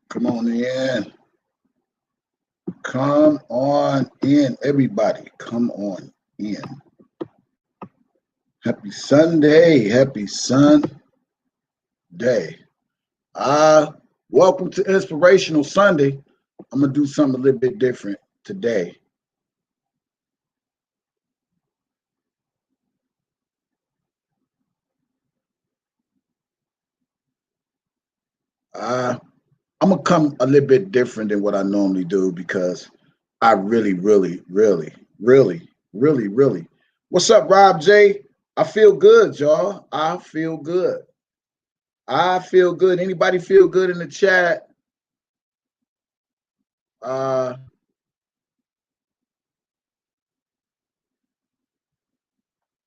Come on in. Come on in, everybody. Come on in. Happy Sunday. Happy Sunday. Welcome to Inspirational Sunday. I'm going to do something a little bit different today. I'm going to come a little bit different than what I normally do because I really. What's up, Rob J? I feel good, y'all. I feel good. Anybody feel good in the chat?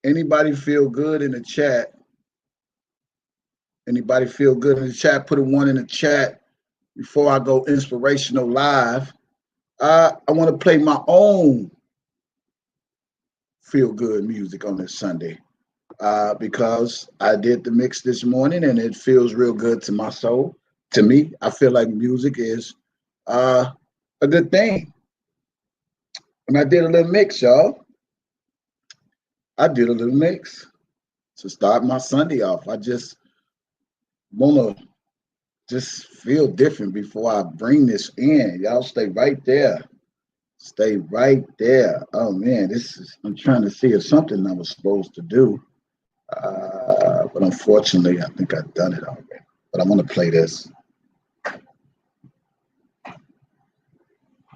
Anybody feel good in the chat? Anybody feel good in the chat? Put a 1 in the chat before I go inspirational live. I want to play my own feel good music on this Sunday because I did the mix this morning and it feels real good to my soul. To me, I feel like music is a good thing. And I did a little mix, y'all. I did a little mix to start my Sunday off. I just want to just feel different before I bring this in. Y'all stay right there. Stay right there. Oh man, I'm trying to see if something I was supposed to do. But unfortunately, I think I've done it already. But I want to play this.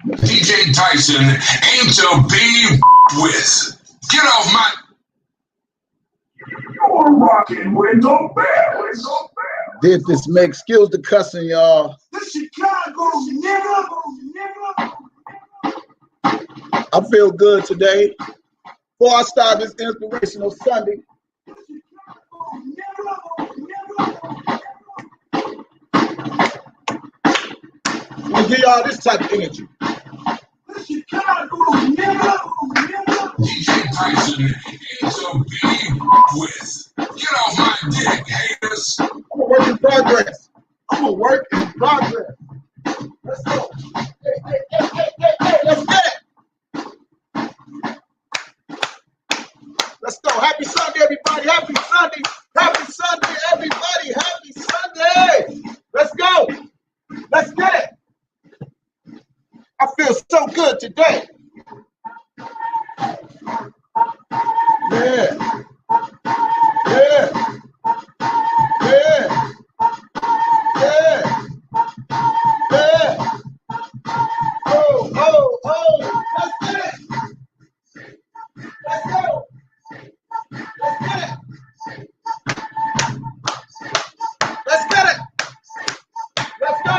DJ Tyson ain't to be with. Get off my... You're rocking with the best. Did this make skills to cussing, y'all? The Chicago nigga. I feel good today. Before I start this inspirational Sunday. We'll give y'all this type of energy. DJ Tyson ain't to be with. Get off my dick, haters. I'm a work in progress. Let's go. Hey, let's get it. Let's go. Happy Sunday, everybody. Happy Sunday, everybody. Happy Sunday. Let's go. Let's get it. I feel so good today. Yeah. Oh. Let's get it. Let's go. Let's get it. Let's get it. Let's go.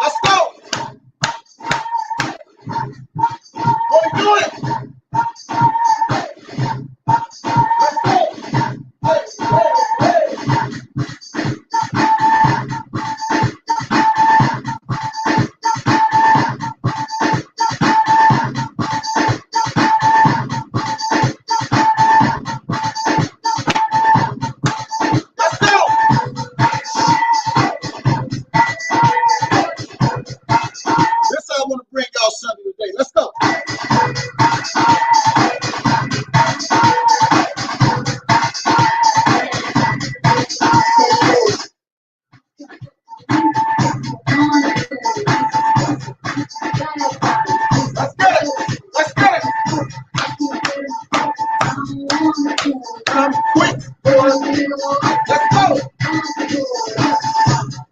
Let's go. What are we doing? Let's go. Hey. I want to bring y'all something today. Let's go. Let's get it. I'm quick. Let's go.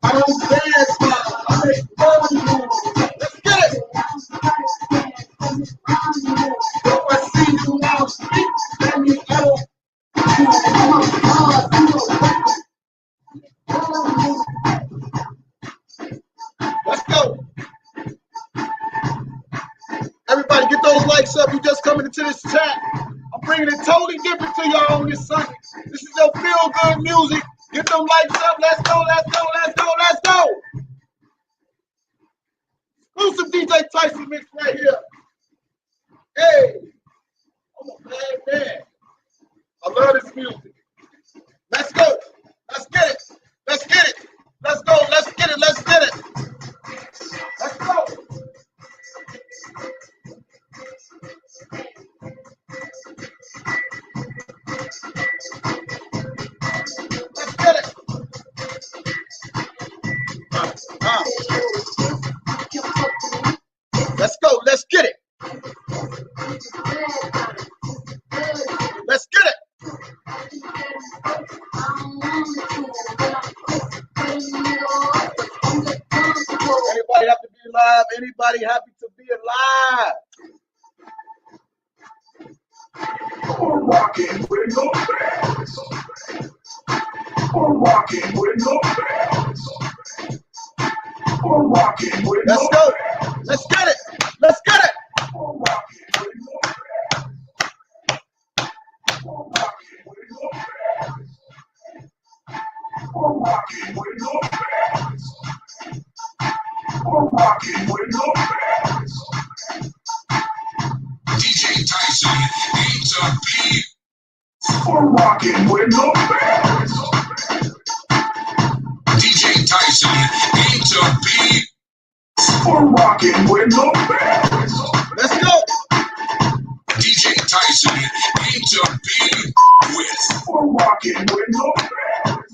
I don't dance now. I make fun. Let's get it. If I see you now speak, let me know. Let's go. Everybody get those likes up. You just coming into this chat. I'm bringing it totally different to y'all on this Sunday. This is your feel good music. Get them likes up. Let's go. Exclusive DJ Tyson mix right here. Hey. Amen. I love this music. Let's go. Let's get it. Let's get it. Let's go. Let's get it. Let's get it. Let's go. Let's get it. Let's go. Let's get it. Let's get it. Anybody have to be alive? Anybody happy to be alive? Rocking with no bands. Rocking with no bands. Rocking with no Let's go. Let's get it. Let's get it. Rocking with no bands. Rocking with no bands. Rocking with no bands. Rocking with no bands. DJ Tyson aims a beat. Rocking with no bands. DJ Tyson aims a beat. Rocking with no bands. Let's go. DJ Tyson aims a beat with rocking with no bands.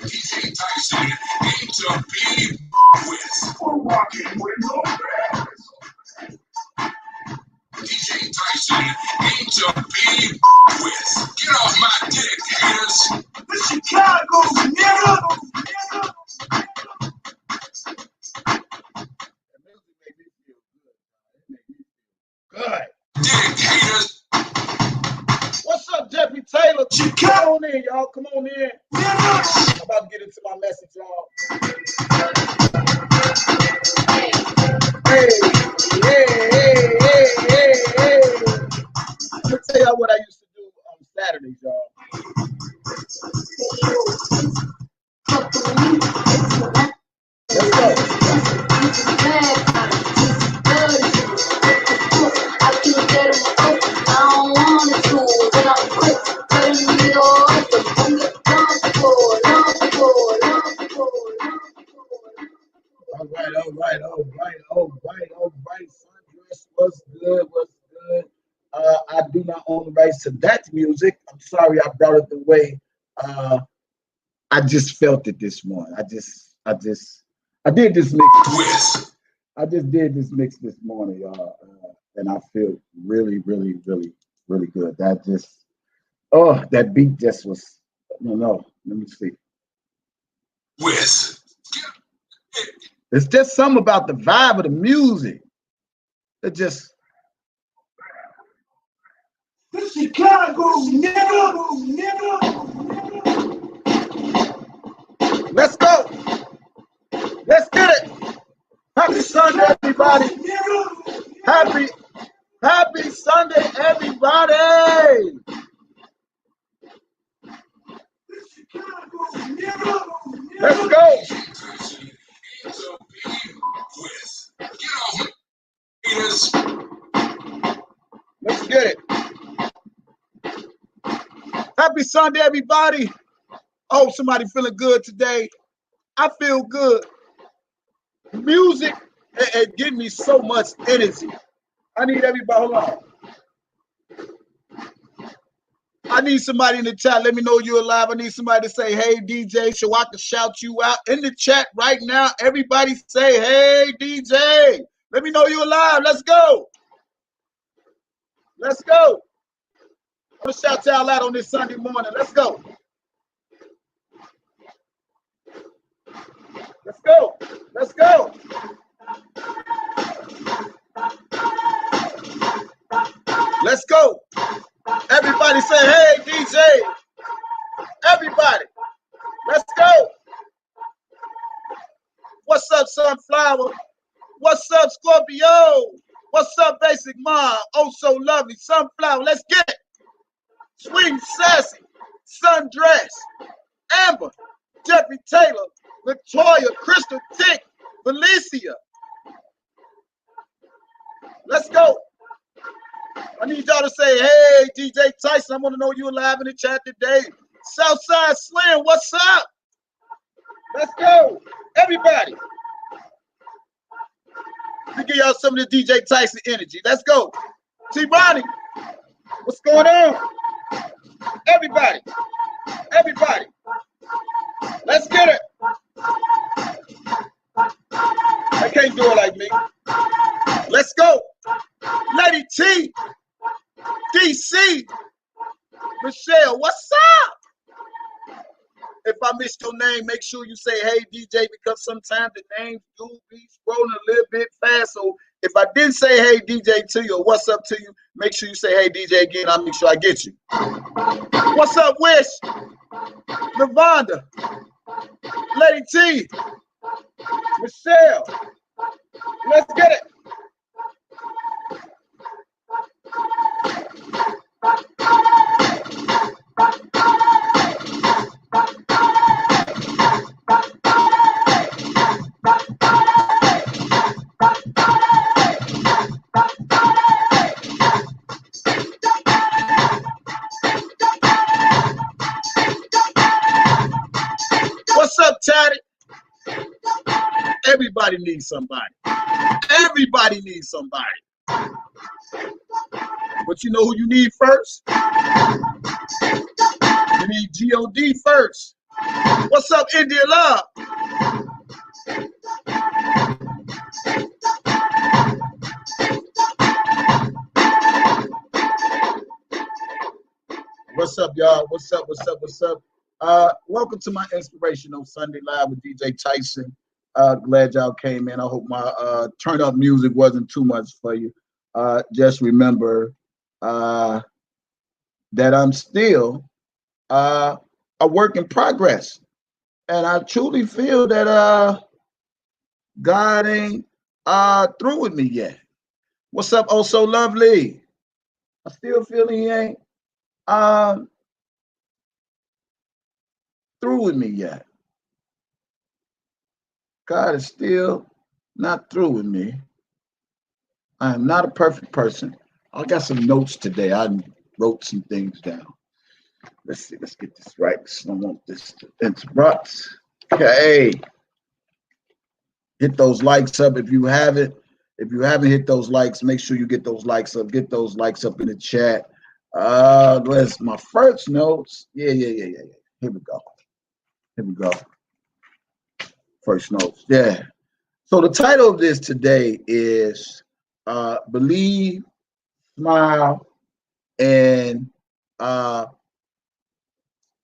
DJ Tyson aims a beat with rocking with no bands. DJ Tyson aims a beat with get off my dick, haters. The Chicago nigga. Good. Dick haters. What's up, Jeffrey Taylor? Come on in, y'all. Come on in. I'm about to get into my message, y'all. Hey, hey, hey, hey, hey, hey. I'm gonna tell y'all what I used to do on Saturdays, y'all. Let's go. All right. Sundress, what's good? What's good? I do not own the rights to that music. I'm sorry I brought it the way. I just felt it this morning. I did this mix. I just did this mix this morning, y'all, and I feel really, really, really, really good. That beat just was. No. Let me see. It's just something about the vibe of the music. It just. The Chicago nigga. Let's go. Let's get it. Happy Sunday, everybody. Happy Sunday, everybody. Let's go. Let's get it. Happy Sunday, everybody. I hope somebody feeling good today. I feel good. Music, it gives me so much energy. I need everybody, hold on. I need somebody in the chat. Let me know you're alive. I need somebody to say, hey, DJ, so I can shout you out in the chat right now. Everybody say, hey, DJ. Let me know you're alive. Let's go. Let's go. I'm going to shout y'all out on this Sunday morning. Let's go. Let's go. Let's go. Let's go. Everybody say, hey, DJ. Everybody. Let's go. What's up, Sunflower? What's up, Scorpio? What's up, Basic Mom? Oh, so lovely. Sunflower. Let's get it. Sweet and sassy. Sundress. Amber. Jeffrey Taylor. Latoya. Crystal Tick. Felicia. Let's go. I need y'all to say, hey, DJ Tyson, I want to know you alive in the chat today. Southside Slim, what's up? Let's go. Everybody. Let me give y'all some of the DJ Tyson energy. Let's go. T-Ronnie, what's going on? Everybody. Everybody. Let's get it. They can't do it like me. Let's go. Lady T, DC, Michelle, what's up? If I missed your name, make sure you say, hey, DJ, because sometimes the names do be scrolling a little bit fast. So if I didn't say, hey, DJ to you or what's up to you, make sure you say, hey, DJ again. I'll make sure I get you. What's up, Wish? Lavonda, Lady T, Michelle, let's get it. What's up, Taddy? Everybody needs somebody. Everybody needs somebody. But you know who you need first? You need G.O.D. first. What's up, India Love? What's up, y'all? What's up? What's up? What's up? Welcome to my Inspirational Sunday Live with DJ Tyson. Glad y'all came in. I hope my turn up music wasn't too much for you. Just remember that I'm still a work in progress. And I truly feel that God ain't through with me yet. What's up, oh so lovely? I still feel he ain't through with me yet. God is still not through with me. I am not a perfect person. I got some notes today. I wrote some things down. Let's see. Let's get this right. I don't want this to interrupt. Okay. Hit those likes up if you haven't. If you haven't hit those likes, make sure you get those likes up. Get those likes up in the chat. Where's my first notes? Yeah. Here we go. Here we go. First notes. Yeah. So the title of this today is Believe, Smile, and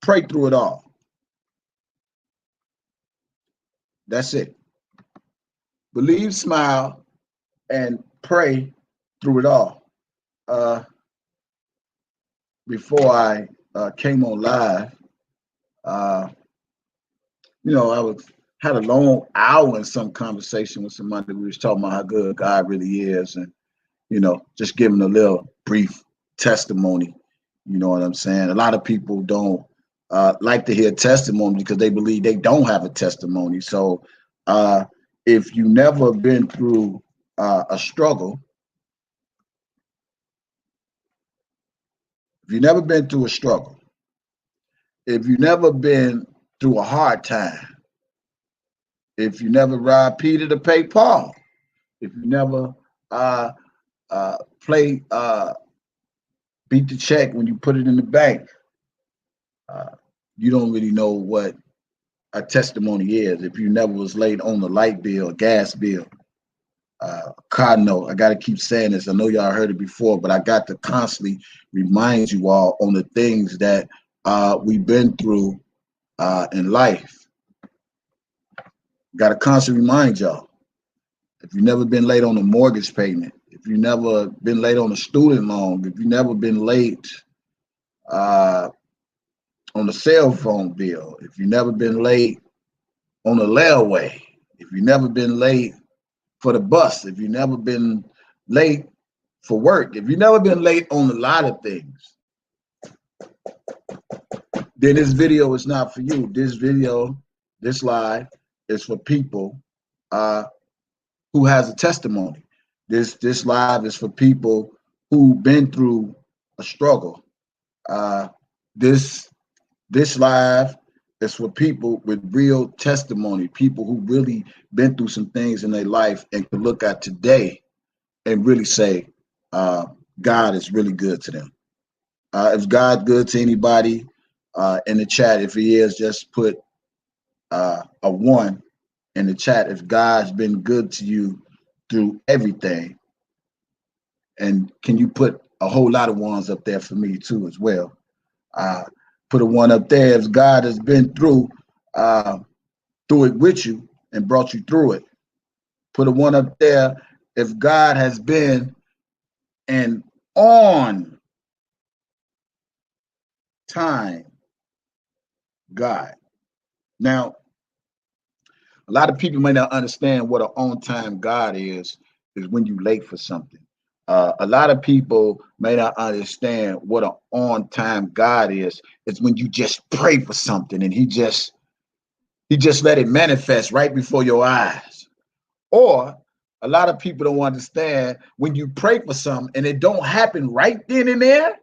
Pray Through It All. That's it. Believe, smile, and pray through it all. Before I came on live, I had a long hour in some conversation with somebody. We was talking about how good God really is, and just giving a little brief testimony. You know what I'm saying? A lot of people don't like to hear testimony because they believe they don't have a testimony. So if you never been through a struggle, if you've never been through a struggle, if you've never been through a hard time, if you never robbed Peter to pay Paul, if you never beat the check when you put it in the bank, you don't really know what a testimony is. If you never was late on the light bill, gas bill, car note. I got to keep saying this. I know y'all heard it before, but I got to constantly remind you all on the things that we've been through in life. Got to constantly remind y'all. If you've never been late on a mortgage payment, if you've never been late on a student loan, if you've never been late on a cell phone bill, if you've never been late on a layaway, if you've never been late for the bus, if you've never been late for work, if you've never been late on a lot of things, then this video is not for you. This video, this live, is for people who has a testimony. This live is for people who been through a struggle. Uh, this this live is for people with real testimony, people who really been through some things in their life and can look at today and really say, uh, God is really good to them. If God good to anybody in the chat, if he is, just put a one in the chat. If God's been good to you through everything, and can you put a whole lot of ones up there for me too as well? Uh, Put a one up there if God has been uh, through it with you and brought you through it. Put a one up there if God has been an on time God. Now, a lot of people may not understand what an on time God is when you late for something. A lot of people may not understand what an on time God is when you just pray for something and he just let it manifest right before your eyes. Or a lot of people don't understand when you pray for something and it don't happen right then and there.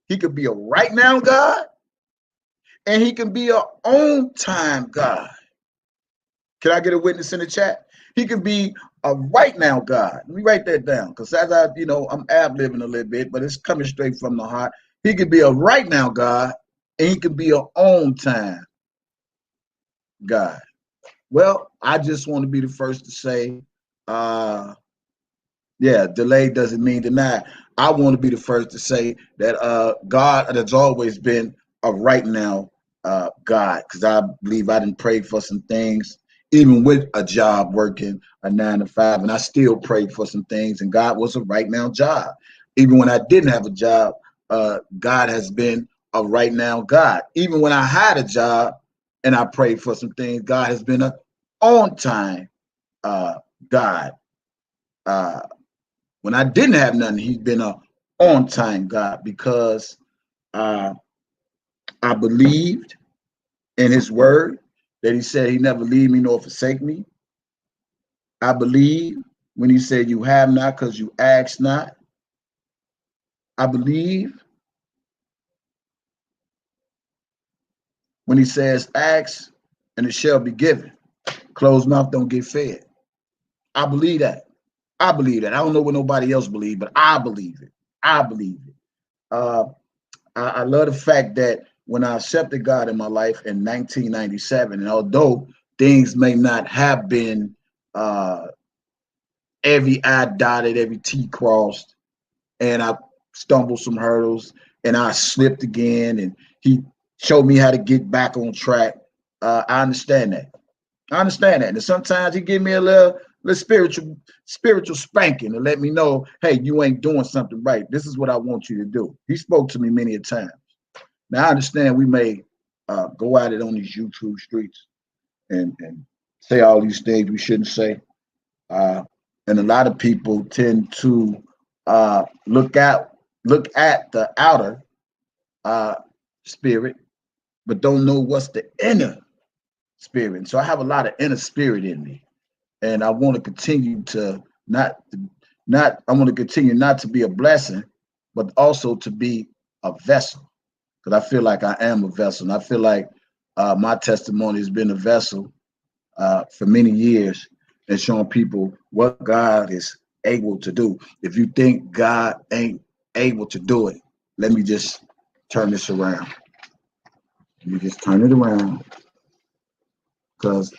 He could be a right now God and he can be a on time God. Can I get a witness in the chat? He can be a right now God. Let me write that down because as I'm ad-libbing a little bit, but it's coming straight from the heart. He could be a right now God and he could be a on time God. Well, I just want to be the first to say, yeah, delay doesn't mean deny. I want to be the first to say that God has always been a right now God, because I believe I didn't pray for some things, even with a job working a 9 to 5, and I still prayed for some things, and God was a right now job. Even when I didn't have a job, God has been a right now God. Even when I had a job and I prayed for some things, God has been a on time God. Uh, when I didn't have nothing, he's been a on time God because uh, I believed in his word that he said he never leave me nor forsake me. I believe when he said you have not because you ask not. I believe when he says ask and it shall be given. Closed mouth don't get fed. I believe that. I believe that. I don't know what nobody else believes, but I believe it. I believe it. Uh, I love the fact that when I accepted God in my life in 1997, and although things may not have been uh, every I dotted, every T crossed, and I stumbled some hurdles and I slipped again, and he showed me how to get back on track. I understand that. I understand that. And sometimes he give me a little spiritual spanking to let me know, hey, you ain't doing something right. This is what I want you to do. He spoke to me many a time. Now I understand we may go at it on these YouTube streets and say all these things we shouldn't say. And a lot of people tend to look at the outer uh, spirit, but don't know what's the inner spirit. And so I have a lot of inner spirit in me, and I want to continue to not I want to continue not to be a blessing, but also to be a vessel, because I feel like I am a vessel, and I feel like my testimony has been a vessel for many years and showing people what God is able to do. If you think God ain't able to do it, let me just turn this around. Let me just turn it around because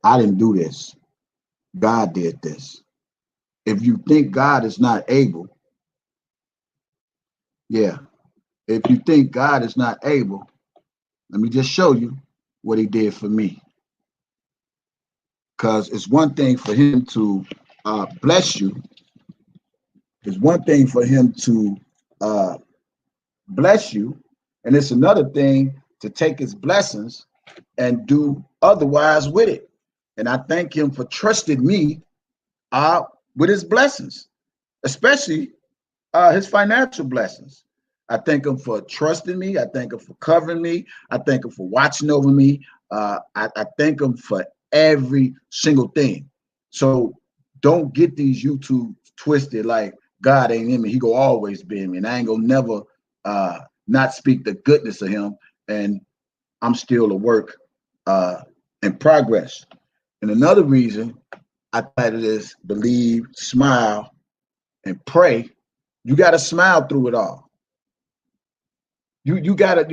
I didn't do this. God did this. If you think God is not able, yeah. If you think God is not able, let me just show you what he did for me. Because it's one thing for him to bless you. It's one thing for him to uh, bless you, and it's another thing to take his blessings and do otherwise with it. And I thank him for trusting me with his blessings, especially his financial blessings. I thank him for trusting me. I thank him for covering me. I thank him for watching over me. I thank him for every single thing. So don't get these YouTube twisted like God ain't in me. He go always be in me, and I ain't gonna never not speak the goodness of him. And I'm still a work in progress. And another reason I titled this Believe, Smile, and Pray. You gotta smile through it all. You gotta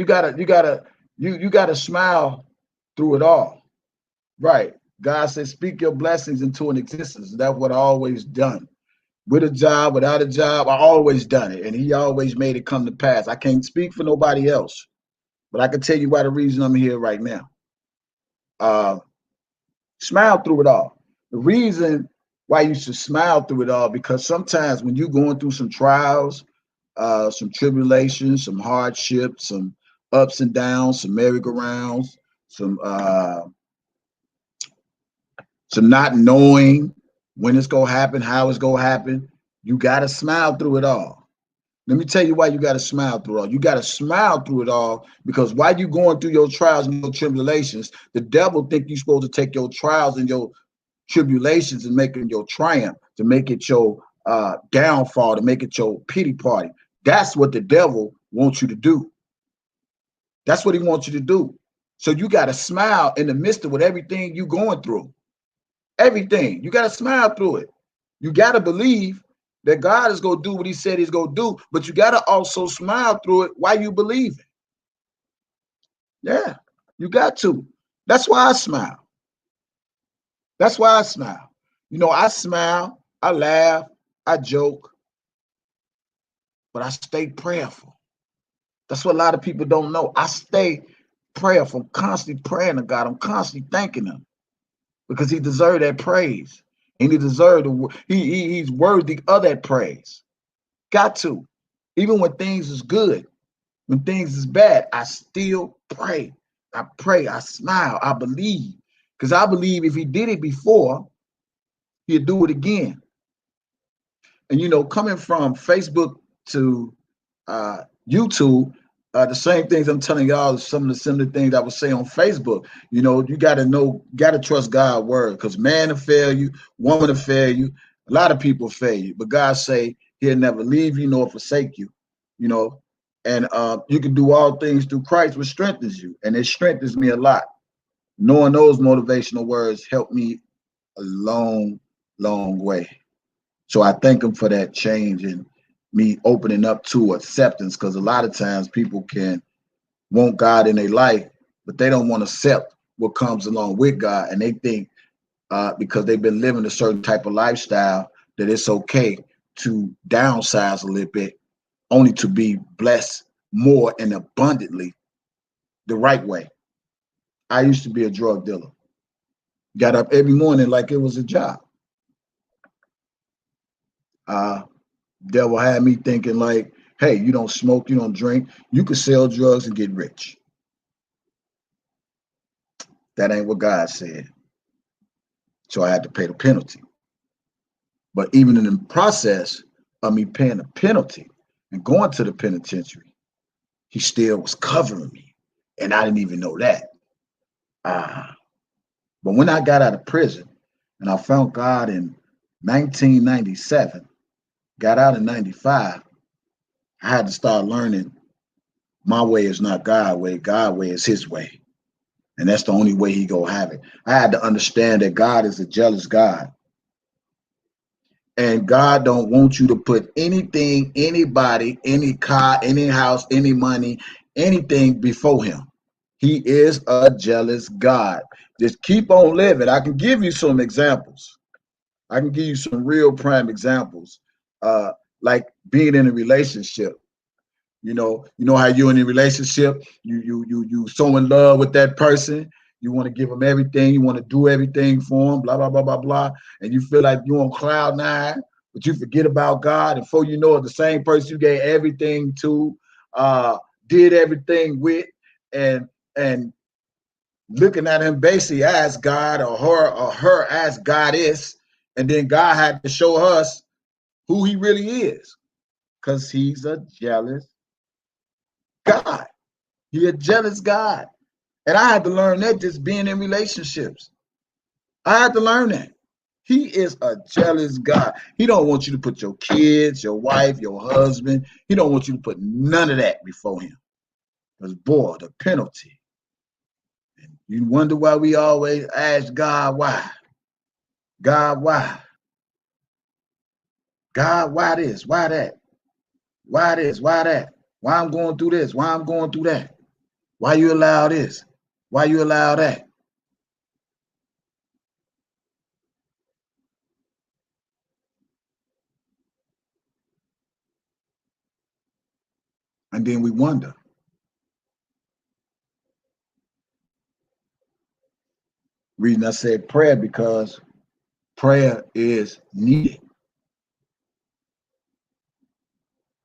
smile through it all. Right. God says, speak your blessings into an existence. That's what I always done. With a job, without a job, I always done it. And he always made it come to pass. I can't speak for nobody else, but I can tell you why the reason I'm here right now. Smile through it all. The reason why you should smile through it all, because sometimes when you're going through some trials, some tribulations, some hardships, some ups and downs, some merry-go-rounds, some not knowing when it's gonna happen, how it's gonna happen, you gotta smile through it all. Let me tell you why you gotta smile through it all. You gotta smile through it all because while you're going through your trials and your tribulations, the devil think you're supposed to take your trials and your tribulations and make it your triumph, to make it your downfall, to make it your pity party. That's what the devil wants you to do. That's what he wants you to do. So you got to smile in the midst of everything you're going through. Everything. You got to smile through it. You got to believe that God is going to do what he said he's going to do, but you got to also smile through it while you believe it. Yeah, you got to. That's why I smile. That's why I smile. You know, I smile, I laugh, I joke, but I stay prayerful. That's what a lot of people don't know. I stay prayerful. I'm constantly praying to God. I'm constantly thanking him because he deserved that praise. And he deserved he's worthy of that praise. Got to. Even when things is good, when things is bad, I still pray. I pray, I smile, I believe. Because I believe if he did it before, he'll do it again. And you know, coming from Facebook to YouTube, the same things I'm telling y'all, some of the similar things I would say on Facebook. You know, you got to know, got to trust God's word, because man will fail you, woman will fail you, a lot of people fail you, but God say he'll never leave you nor forsake you. You know, and you can do all things through Christ, which strengthens you, and it strengthens me a lot. Knowing those motivational words helped me a long, long way. So I thank him for that change and me opening up to acceptance, because a lot of times people can want God in their life, but they don't want to accept what comes along with God. And they think because they've been living a certain type of lifestyle that it's okay to downsize a little bit, only to be blessed more and abundantly the right way. I used to be a drug dealer. Got up every morning like it was a job. Devil had me thinking like, hey, you don't smoke, you don't drink, you could sell drugs and get rich. That ain't what God said. So I had to pay the penalty. But even in the process of me paying the penalty and going to the penitentiary, he still was covering me. And I didn't even know that. But when I got out of prison and I found God in 1997, got out in 95, I had to start learning my way is not God's way. God's way is his way. And that's the only way he gonna have it. I had to understand that God is a jealous God. And God don't want you to put anything, anybody, any car, any house, any money, anything before him. He is a jealous God. Just keep on living. I can give you some examples. I can give you some real prime examples. Like being in a relationship. You know how you're in a relationship, you so in love with that person, you want to give them everything, you want to do everything for them, blah blah blah blah blah, and you feel like you're on cloud nine, but you forget about God, and before you know it, the same person you gave everything to, did everything with, and looking at him basically as God or her as goddess, and then God had to show us who he really is, because he's a jealous God. He a jealous God. And I had to learn that just being in relationships. I had to learn that. He is a jealous God. He don't want you to put your kids, your wife, your husband. He don't want you to put none of that before him. Because, boy, the penalty. And you wonder why we always ask God why. God, why? God, why this? Why that? Why this? Why that? Why I'm going through this? Why I'm going through that? Why you allow this? Why you allow that? And then we wonder. Reason I said prayer because prayer is needed.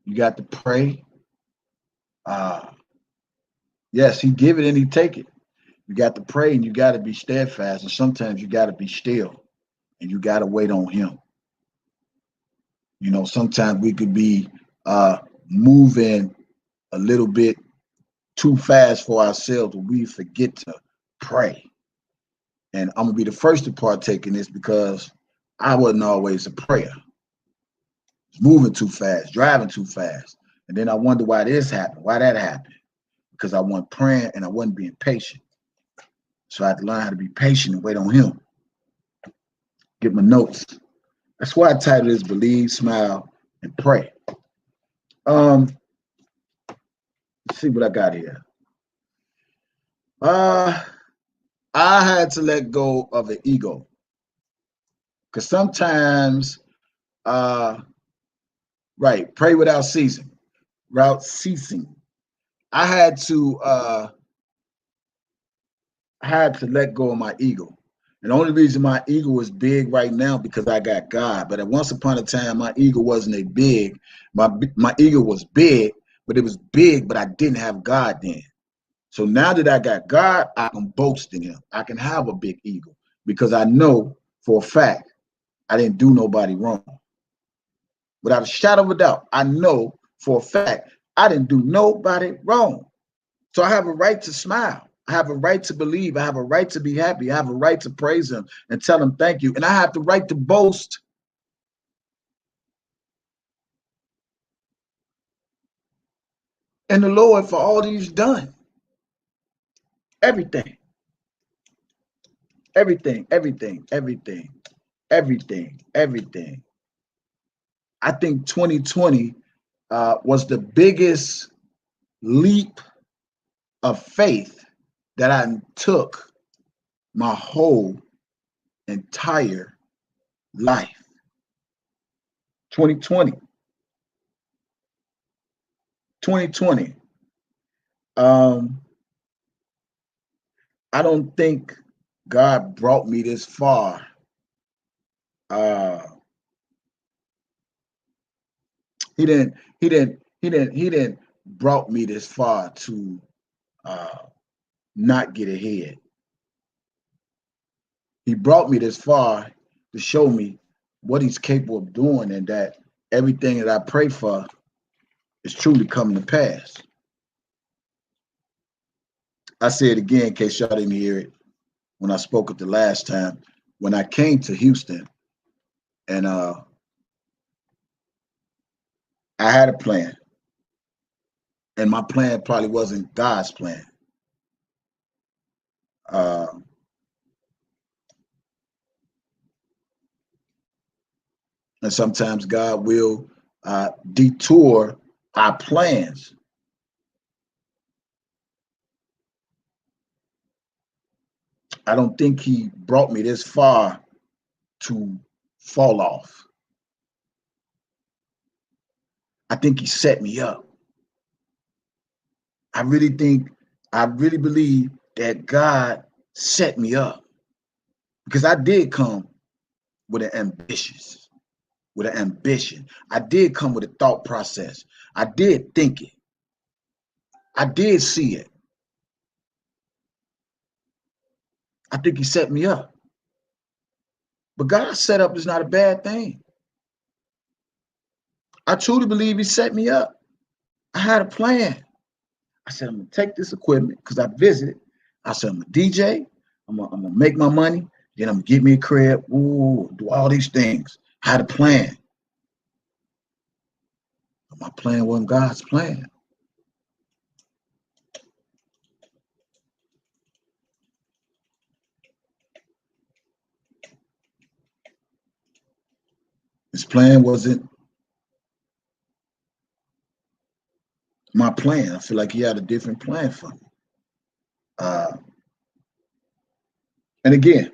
You got to pray. Yes, he give it and he take it. You got to pray and you got to be steadfast. And sometimes you got to be still and you got to wait on him. You know, sometimes we could be moving a little bit too fast for ourselves, but we forget to pray. And I'm gonna be the first to partake in this because I wasn't always a prayer. Moving too fast, driving too fast. And then I wonder why this happened, why that happened. Because I wasn't praying and I wasn't being patient. So I had to learn how to be patient and wait on him. Get my notes. That's why I titled this Believe, Smile, and Pray. Let's see what I got here. I had to let go of the ego. Because sometimes, right, pray without ceasing. I had to let go of my ego. And the only reason my ego is big right now because I got God. But at once upon a time, my ego wasn't a big. My ego was big, but it was big, but I didn't have God then. So now that I got God, I can boast in him. I can have a big ego because I know for a fact I didn't do nobody wrong. Without a shadow of a doubt, I know for a fact I didn't do nobody wrong. So I have a right to smile. I have a right to believe. I have a right to be happy. I have a right to praise him and tell him thank you. And I have the right to boast in the Lord for all that he's done. Everything, everything, everything, everything, everything, everything. I think 2020 was the biggest leap of faith that I took my whole entire life. 2020. 2020. I don't think God brought me this far. Uh, he didn't. He didn't. He didn't. He didn't brought me this far to uh, not get ahead. He brought me this far to show me what he's capable of doing, and that everything that I pray for is truly coming to pass. I say it again in case y'all didn't hear it when I spoke it the last time. When I came to Houston, and I had a plan, and my plan probably wasn't God's plan. Uh, and sometimes God will detour our plans. I don't think he brought me this far to fall off. I think he set me up. I really believe that God set me up because I did come with with an ambition. I did come with a thought process. I did think it. I did see it. I think he set me up. But God's setup is not a bad thing. I truly believe he set me up. I had a plan. I said, I'm going to take this equipment because I visited. I said, I'm a DJ. I'm gonna make my money. Then I'm get me a crib. Ooh, do all these things. Had a plan. But my plan wasn't God's plan. His plan wasn't my plan. I feel like he had a different plan for me. And again,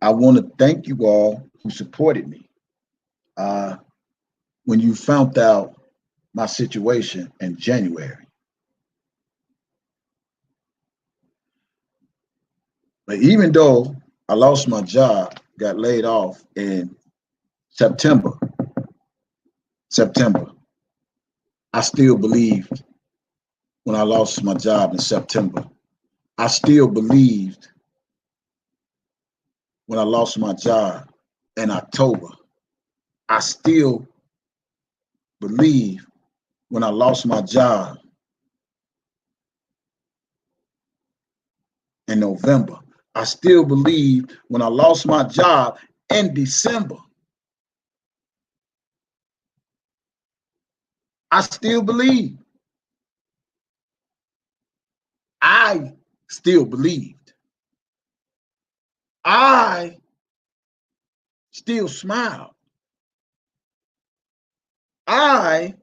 I want to thank you all who supported me. When you found out my situation in January. But even though I lost my job, got laid off in September, I still believed when I lost my job in September. I still believed when I lost my job in October. I still believe when I lost my job in November. I still believe when I lost my job in December. I still believe. I still believed. I still smiled. I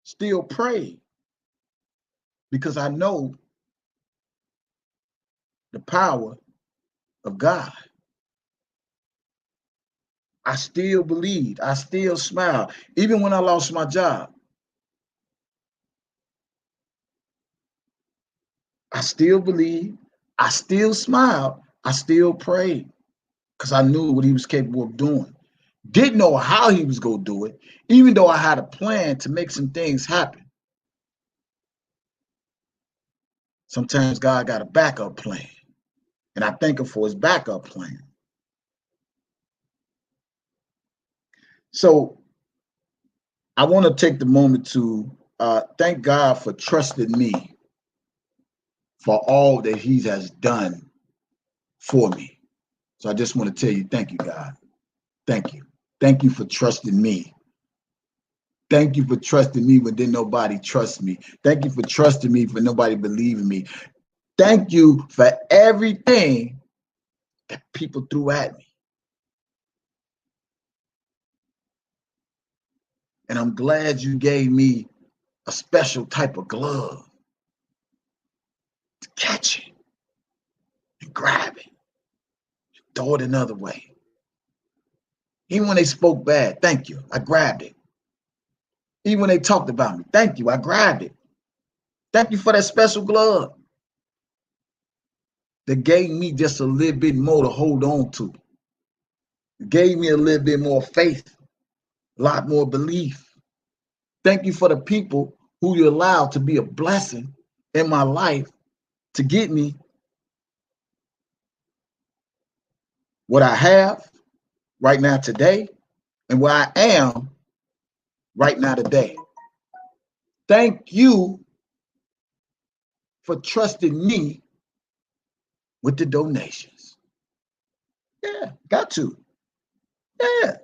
still prayed because I know the power of God. I still believed. I still smiled. Even when I lost my job, I still believed. I still smiled. I still prayed because I knew what he was capable of doing. Didn't know how he was going to do it, even though I had a plan to make some things happen. Sometimes God got a backup plan, and I thank him for his backup plan. So I want to take the moment to thank God for trusting me for all that he has done for me. So I just want to tell you, thank you, God. Thank you. Thank you for trusting me. Thank you for trusting me when didn't nobody trust me. Thank you for trusting me when nobody believed in me. Thank you for everything that people threw at me. And I'm glad you gave me a special type of glove to catch it and grab it, throw it another way. Even when they spoke bad, thank you, I grabbed it. Even when they talked about me, thank you, I grabbed it. Thank you for that special glove that gave me just a little bit more to hold on to. It gave me a little bit more faith, a lot more belief. Thank you for the people who you allowed to be a blessing in my life to get me what I have right now today and where I am right now today. Thank you for trusting me with the donations. Yeah, got to. Yeah,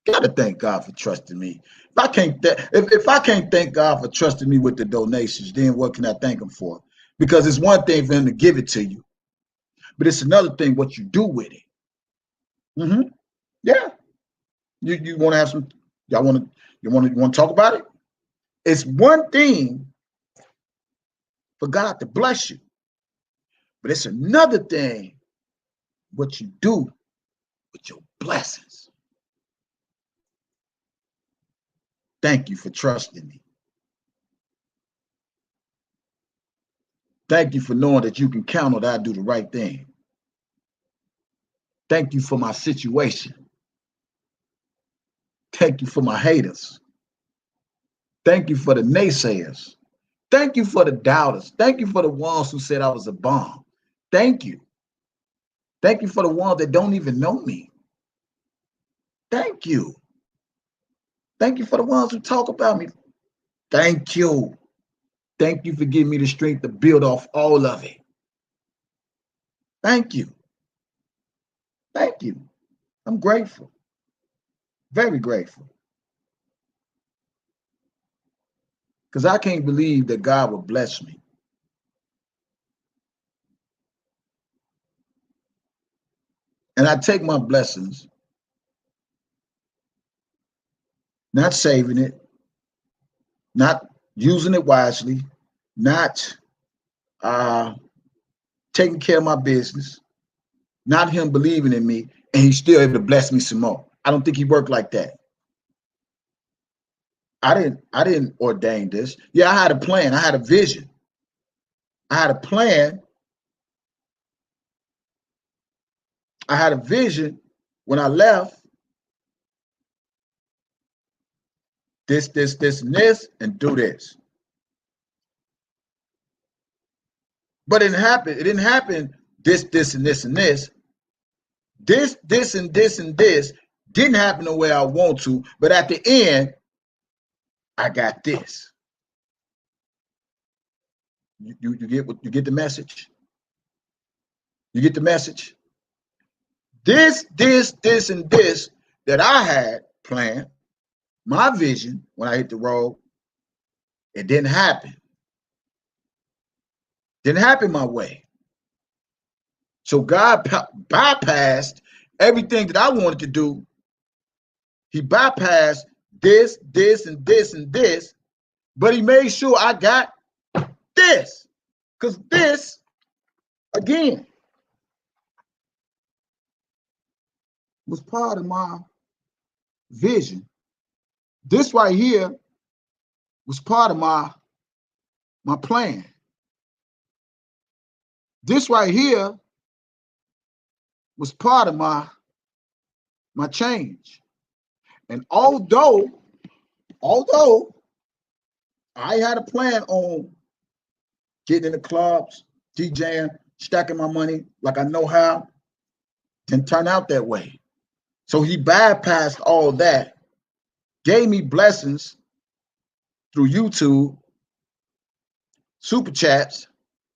got to thank God for trusting me. If I can't thank God for trusting me with the donations, then what can I thank him for? Because it's one thing for him to give it to you, but it's another thing what you do with it. Mm-hmm. Yeah. You want to have some? Y'all want to talk about it? It's one thing for God to bless you, but it's another thing what you do with your blessings. Thank you for trusting me. Thank you for knowing that you can count on that I do the right thing. Thank you for my situation. Thank you for my haters. Thank you for the naysayers. Thank you for the doubters. Thank you for the ones who said I was a bomb. Thank you. Thank you for the ones that don't even know me. Thank you. Thank you for the ones who talk about me. Thank you. Thank you for giving me the strength to build off all of it. Thank you. Thank you. I'm grateful. Very grateful. Because I can't believe that God would bless me. And I take my blessings, not saving it, not using it wisely, not taking care of my business, not him believing in me, and he's still able to bless me some more. I don't think he worked like that. I didn't ordain this. Yeah, I had a plan. I had a vision. I had a plan. I had a vision when I left. This, and this, and do this. But it didn't happen. It didn't happen. This, and this, and this. This, and this, and this didn't happen the way I want to. But at the end, I got this. You get the message. You get the message. This, and this that I had planned, my vision when I hit the road, it didn't happen. Didn't happen my way. So God bypassed everything that I wanted to do. He bypassed this, and this, and this, but he made sure I got this. Because this, again, was part of my vision. This right here was part of my plan. This right here was part of my change. And although I had a plan on getting in the clubs, DJing, stacking my money like I know how, didn't turn out that way. So he bypassed all that, gave me blessings through YouTube, super chats,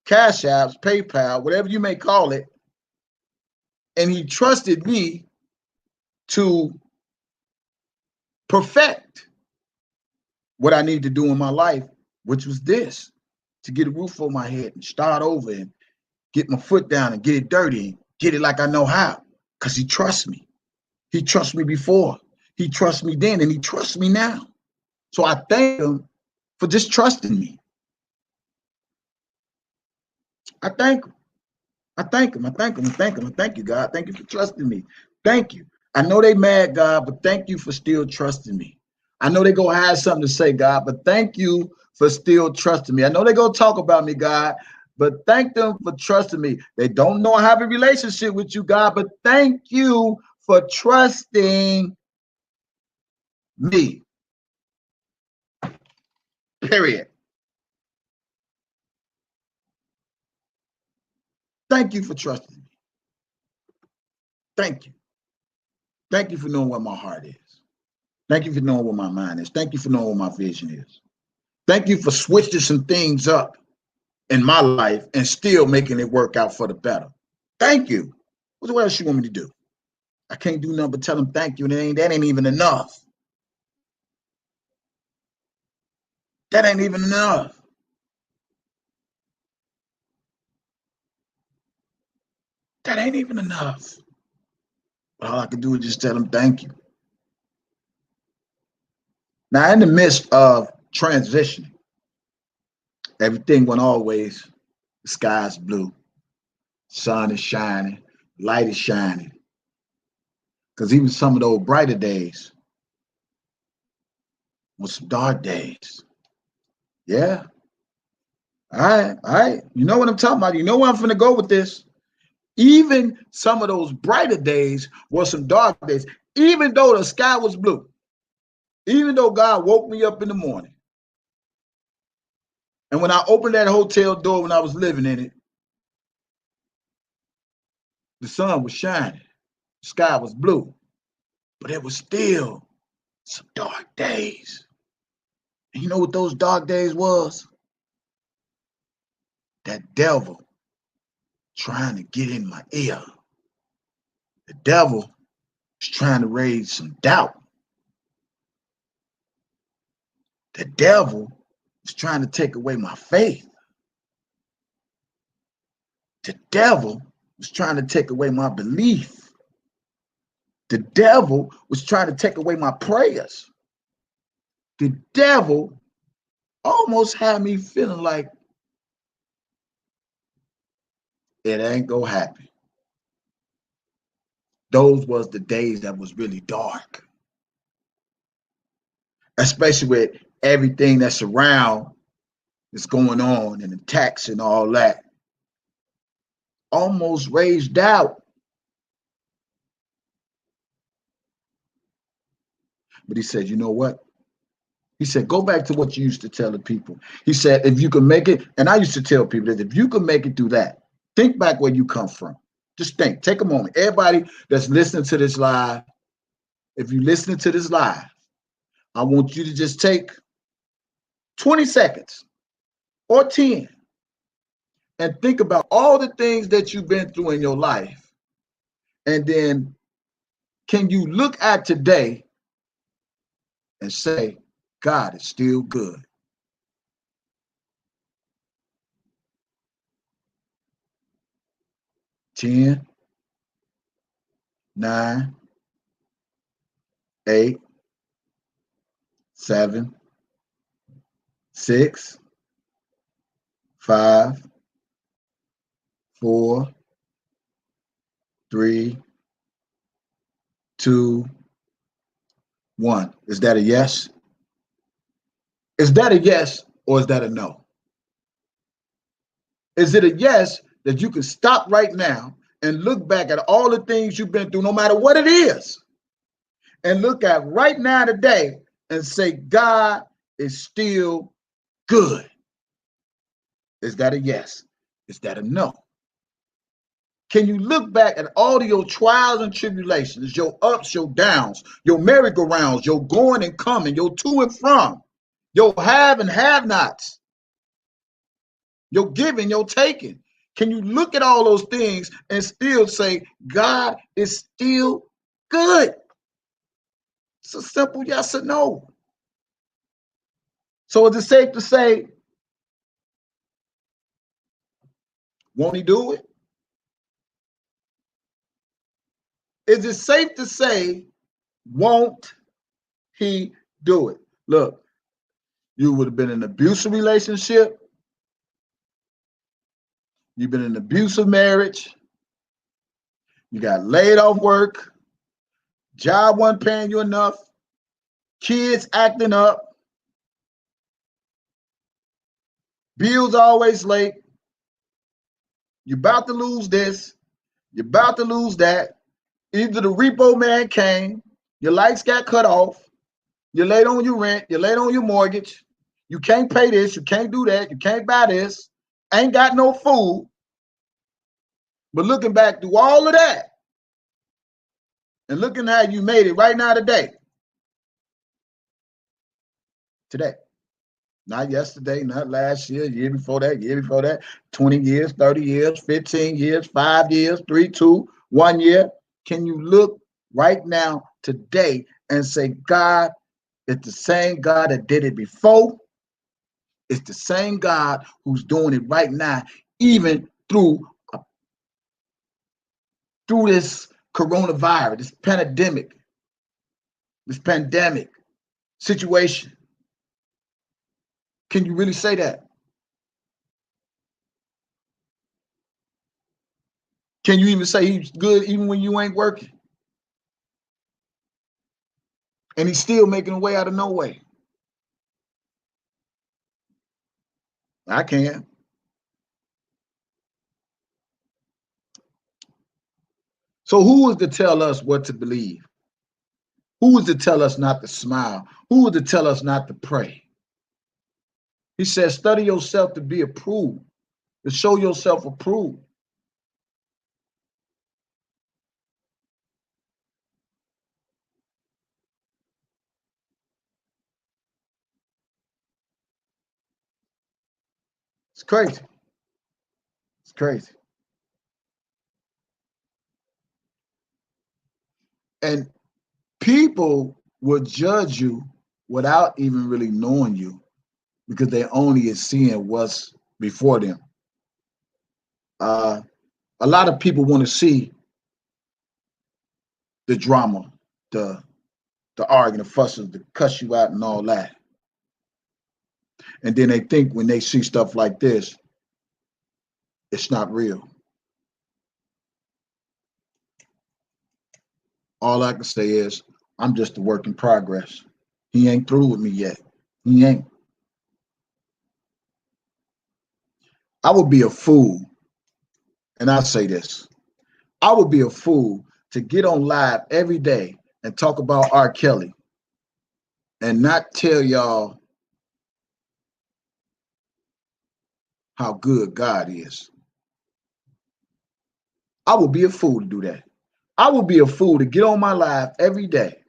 cash apps, PayPal, whatever you may call it. And he trusted me to perfect what I need to do in my life, which was this, to get a roof over my head and start over and get my foot down and get it dirty and get it like I know how, because he trusts me. He trusted me before. He trusts me then, and he trusts me now. So I thank him for just trusting me. I thank him. I thank him. I thank him. I thank him. I thank you, God. Thank you for trusting me. Thank you. I know they mad, God, but thank you for still trusting me. I know they gonna have something to say, God, but thank you for still trusting me. I know they gonna talk about me, God, but thank them for trusting me. They don't know I have a relationship with you, God, but thank you for trusting me. Period. Thank you for trusting me. Thank you. Thank you for knowing what my heart is. Thank you for knowing what my mind is. Thank you for knowing what my vision is. Thank you for switching some things up in my life and still making it work out for the better. Thank you. What else you want me to do? I can't do nothing but tell them thank you, and that ain't even enough. That ain't even enough. That ain't even enough. All I can do is just tell them thank you. Now, in the midst of transitioning, everything went always, the sky's blue, sun is shining, light is shining. Because even some of those brighter days was some dark days. Yeah. All right. You know what I'm talking about. You know where I'm finna go with this. Even some of those brighter days were some dark days. Even though the sky was blue. Even though God woke me up in the morning. And when I opened that hotel door when I was living in it, the sun was shining. The sky was blue. But it was still some dark days. And you know what those dark days was? That devil trying to get in my ear. The devil is trying to raise some doubt. The devil is trying to take away my faith. The devil was trying to take away my belief. The devil was trying to take away my prayers. The devil almost had me feeling like it ain't gonna happen. Those was the days that was really dark, especially with everything that's around that's going on and the tax and all that. Almost raised doubt. But he said, you know what? He said, go back to what you used to tell the people. He said, if you can make it, and I used to tell people that if you can make it through that, think back where you come from. Just think, take a moment. Everybody that's listening to this live, if you're listening to this live, I want you to just take 20 seconds or 10 and think about all the things that you've been through in your life. And then can you look at today and say, God is still good? 10, 9, 8, 7, 6, 5, 4, 3, 2, 1. Is that a yes? Is that a yes or is that a no? Is it a yes that you can stop right now and look back at all the things you've been through, no matter what it is, and look at right now today and say, God is still good? Is that a yes? Is that a no? Can you look back at all of your trials and tribulations, your ups, your downs, your merry-go-rounds, your going and coming, your to and from, your have and have-nots, your giving, your taking? Can you look at all those things and still say, God is still good? It's a simple yes or no. So is it safe to say, won't he do it? Is it safe to say, won't he do it? Look, you would have been in an abusive relationship. You've been in an abusive marriage. You got laid off work. Job wasn't paying you enough. Kids acting up. Bills always late. You're about to lose this. You're about to lose that. Either the repo man came, your lights got cut off, you're late on your rent, you're late on your mortgage, you can't pay this, you can't do that, you can't buy this, ain't got no food. But looking back through all of that and looking how you made it right now today. Not yesterday, not last year, year before that, 20 years, 30 years, 15 years, 5 years, 3, 2, 1 year. Can you look right now today and say, God, it's the same God that did it before. It's the same God who's doing it right now, even through this coronavirus, this pandemic situation. Can you really say that? Can you even say he's good even when you ain't working? And he's still making a way out of no way. I can. So who is to tell us what to believe? Who is to tell us not to smile? Who is to tell us not to pray? He says, study yourself to be approved, to show yourself approved. It's crazy. It's crazy. And people will judge you without even really knowing you because they only is seeing what's before them. Uh, a lot of people want to see the drama, the arguing, the fussing, the cuss you out and all that. And then they think when they see stuff like this, it's not real. All I can say is I'm just a work in progress. He ain't through with me yet. He ain't. I would be a fool, and I say this. I would be a fool to get on live every day and talk about R. Kelly and not tell y'all how good God is. I would be a fool to do that. I would be a fool to get on my live every day,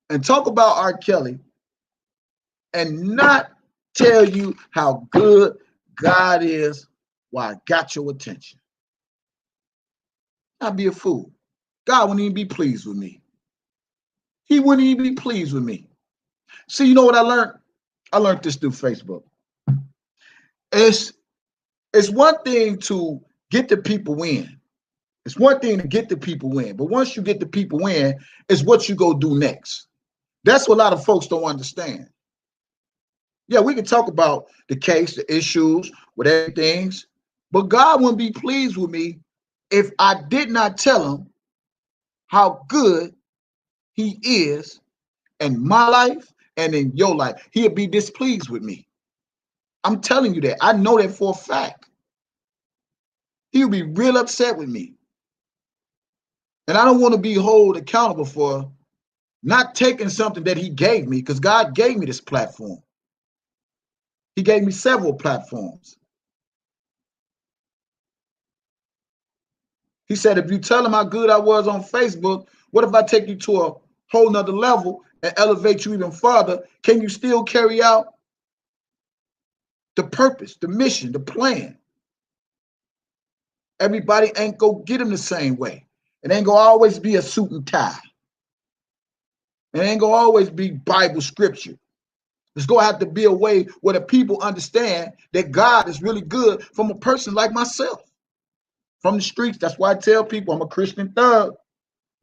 and talk about R. Kelly and not tell you how good God is while I got your attention. I'd be a fool. God wouldn't even be pleased with me. He wouldn't even be pleased with me. See, you know what I learned? I learned this through Facebook. It's one thing to get the people in. It's one thing to get the people in. But once you get the people in, it's what you go do next. That's what a lot of folks don't understand. Yeah, we can talk about the case, the issues, whatever things, but God wouldn't be pleased with me if I did not tell him how good he is in my life and in your life. He'll be displeased with me. I'm telling you that. I know that for a fact. He'll be real upset with me. And I don't want to be held accountable for not taking something that he gave me, because God gave me this platform. He gave me several platforms. He said, if you tell him how good I was on Facebook, what if I take you to a whole nother level and elevate you even further? Can you still carry out the purpose, the mission, the plan? Everybody ain't go get him the same way. It ain't gonna always be a suit and tie. It ain't gonna always be Bible scripture. It's gonna have to be a way where the people understand that God is really good from a person like myself. From the streets. That's why I tell people I'm a Christian thug.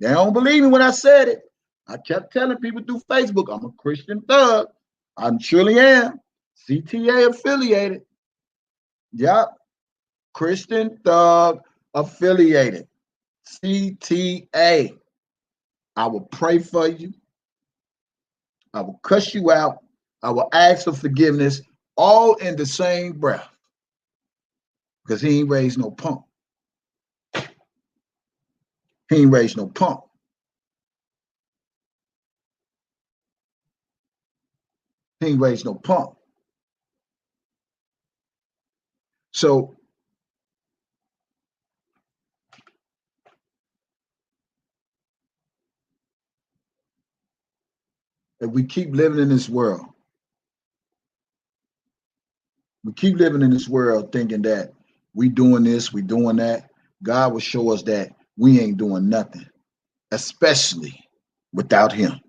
They don't believe me when I said it. I kept telling people through Facebook, I'm a Christian thug. I truly am. CTA affiliated. Yep. Christian thug affiliated. CTA. I will pray for you. I will cuss you out. I will ask for forgiveness, all in the same breath. Because he ain't raised no punk. He ain't raised no punk. He ain't raised no punk. So if we keep living in this world, thinking that we doing this, we doing that, God will show us that we ain't doing nothing, especially without him.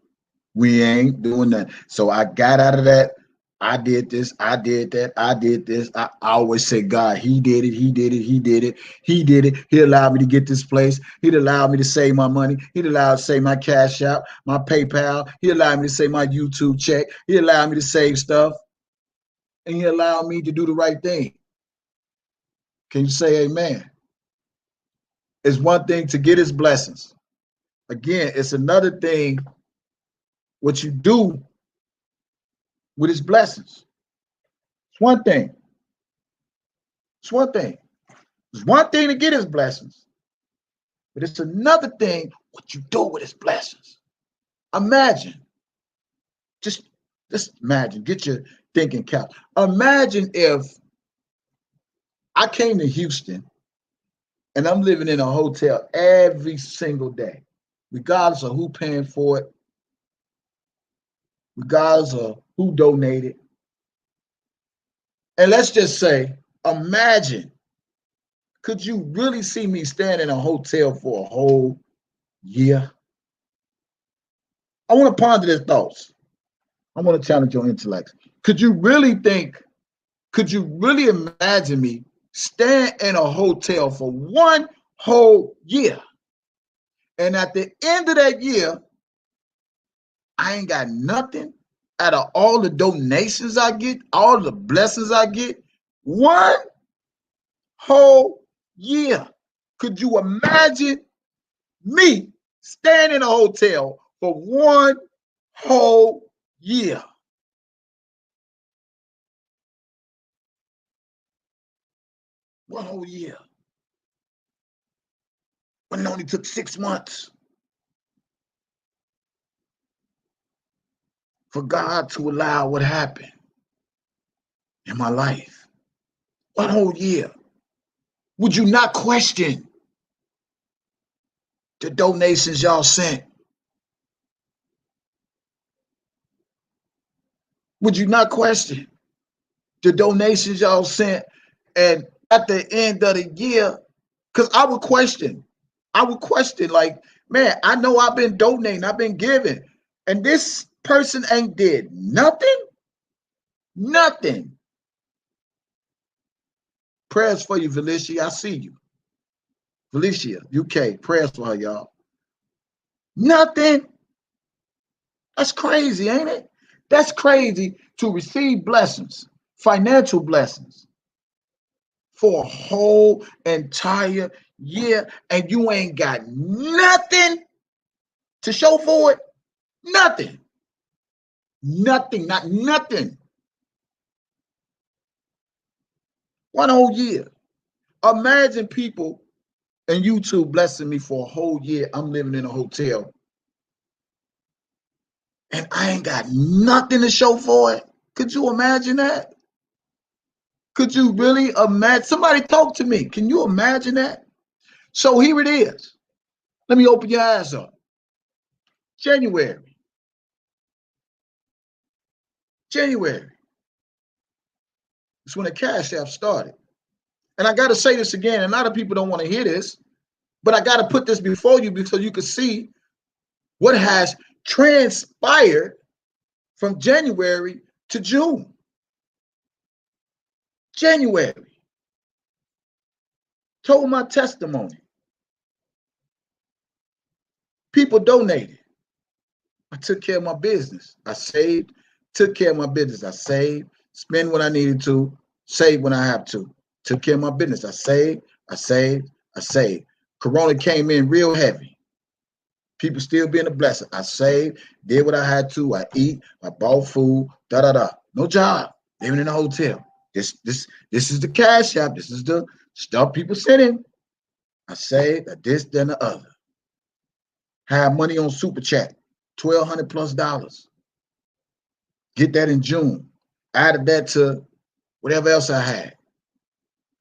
We ain't doing that. So I got out of that. I did this. I did that. I did this. I always say, God, he did it. He did it. He did it. He did it. He allowed me to get this place. He'd allowed me to save my money. He'd allowed to save my Cash App, my PayPal. He allowed me to save my YouTube check. He allowed me to save stuff. And he allowed me to do the right thing. Can you say amen? It's one thing to get his blessings. Again, it's another thing what you do with his blessings. It's one thing. It's one thing. It's one thing to get his blessings, but it's another thing what you do with his blessings. Imagine, just imagine, get your thinking cap. Imagine if I came to Houston and I'm living in a hotel every single day, regardless of who paying for it, regardless of who donated. And let's just say, imagine Could you really see me staying in a hotel for a whole year? I want to ponder these thoughts. I want to challenge your intellect. Could you really imagine me staying in a hotel for one whole year? And at the end of that year, I ain't got nothing out of all the donations I get, all the blessings I get, one whole year. Could you imagine me staying in a hotel for one whole year? One whole year. But it only took 6 months for God to allow what happened in my life. One whole year. Would you not question the donations y'all sent? Would you not question the donations y'all sent? And at the end of the year, because I would question, like, man, I know I've been donating, I've been giving, and this person ain't did nothing. Nothing. Prayers for you, Felicia. I see you. Felicia, UK. Prayers for her, y'all. Nothing. That's crazy, ain't it? That's crazy to receive blessings, financial blessings, for a whole entire year, and you ain't got nothing to show for it. Nothing. Nothing. Not nothing. One whole year. Imagine people and YouTube blessing me for a whole year. I'm living in a hotel and I ain't got nothing to show for it. Could you imagine that? Could you really imagine? Somebody talk to me. Can you imagine that? So here it is. Let me open your eyes up. January. It's when the Cash App started. And I got to say this again, and a lot of people don't want to hear this, but I got to put this before you so you can see what has transpired from January to June. January. Told my testimony. People donated. I took care of my business. I saved, took care of my business. I saved, spend what I needed to, save when I have to. Took care of my business. I saved. Corona came in real heavy. People still being a blessing. I saved, did what I had to. I eat, I bought food, No job, living in a hotel. This is the Cash App. This is the stuff people sent in. I saved, I this, then the other. Had money on Super Chat, $1,200+. Get that in June. Added that to whatever else I had.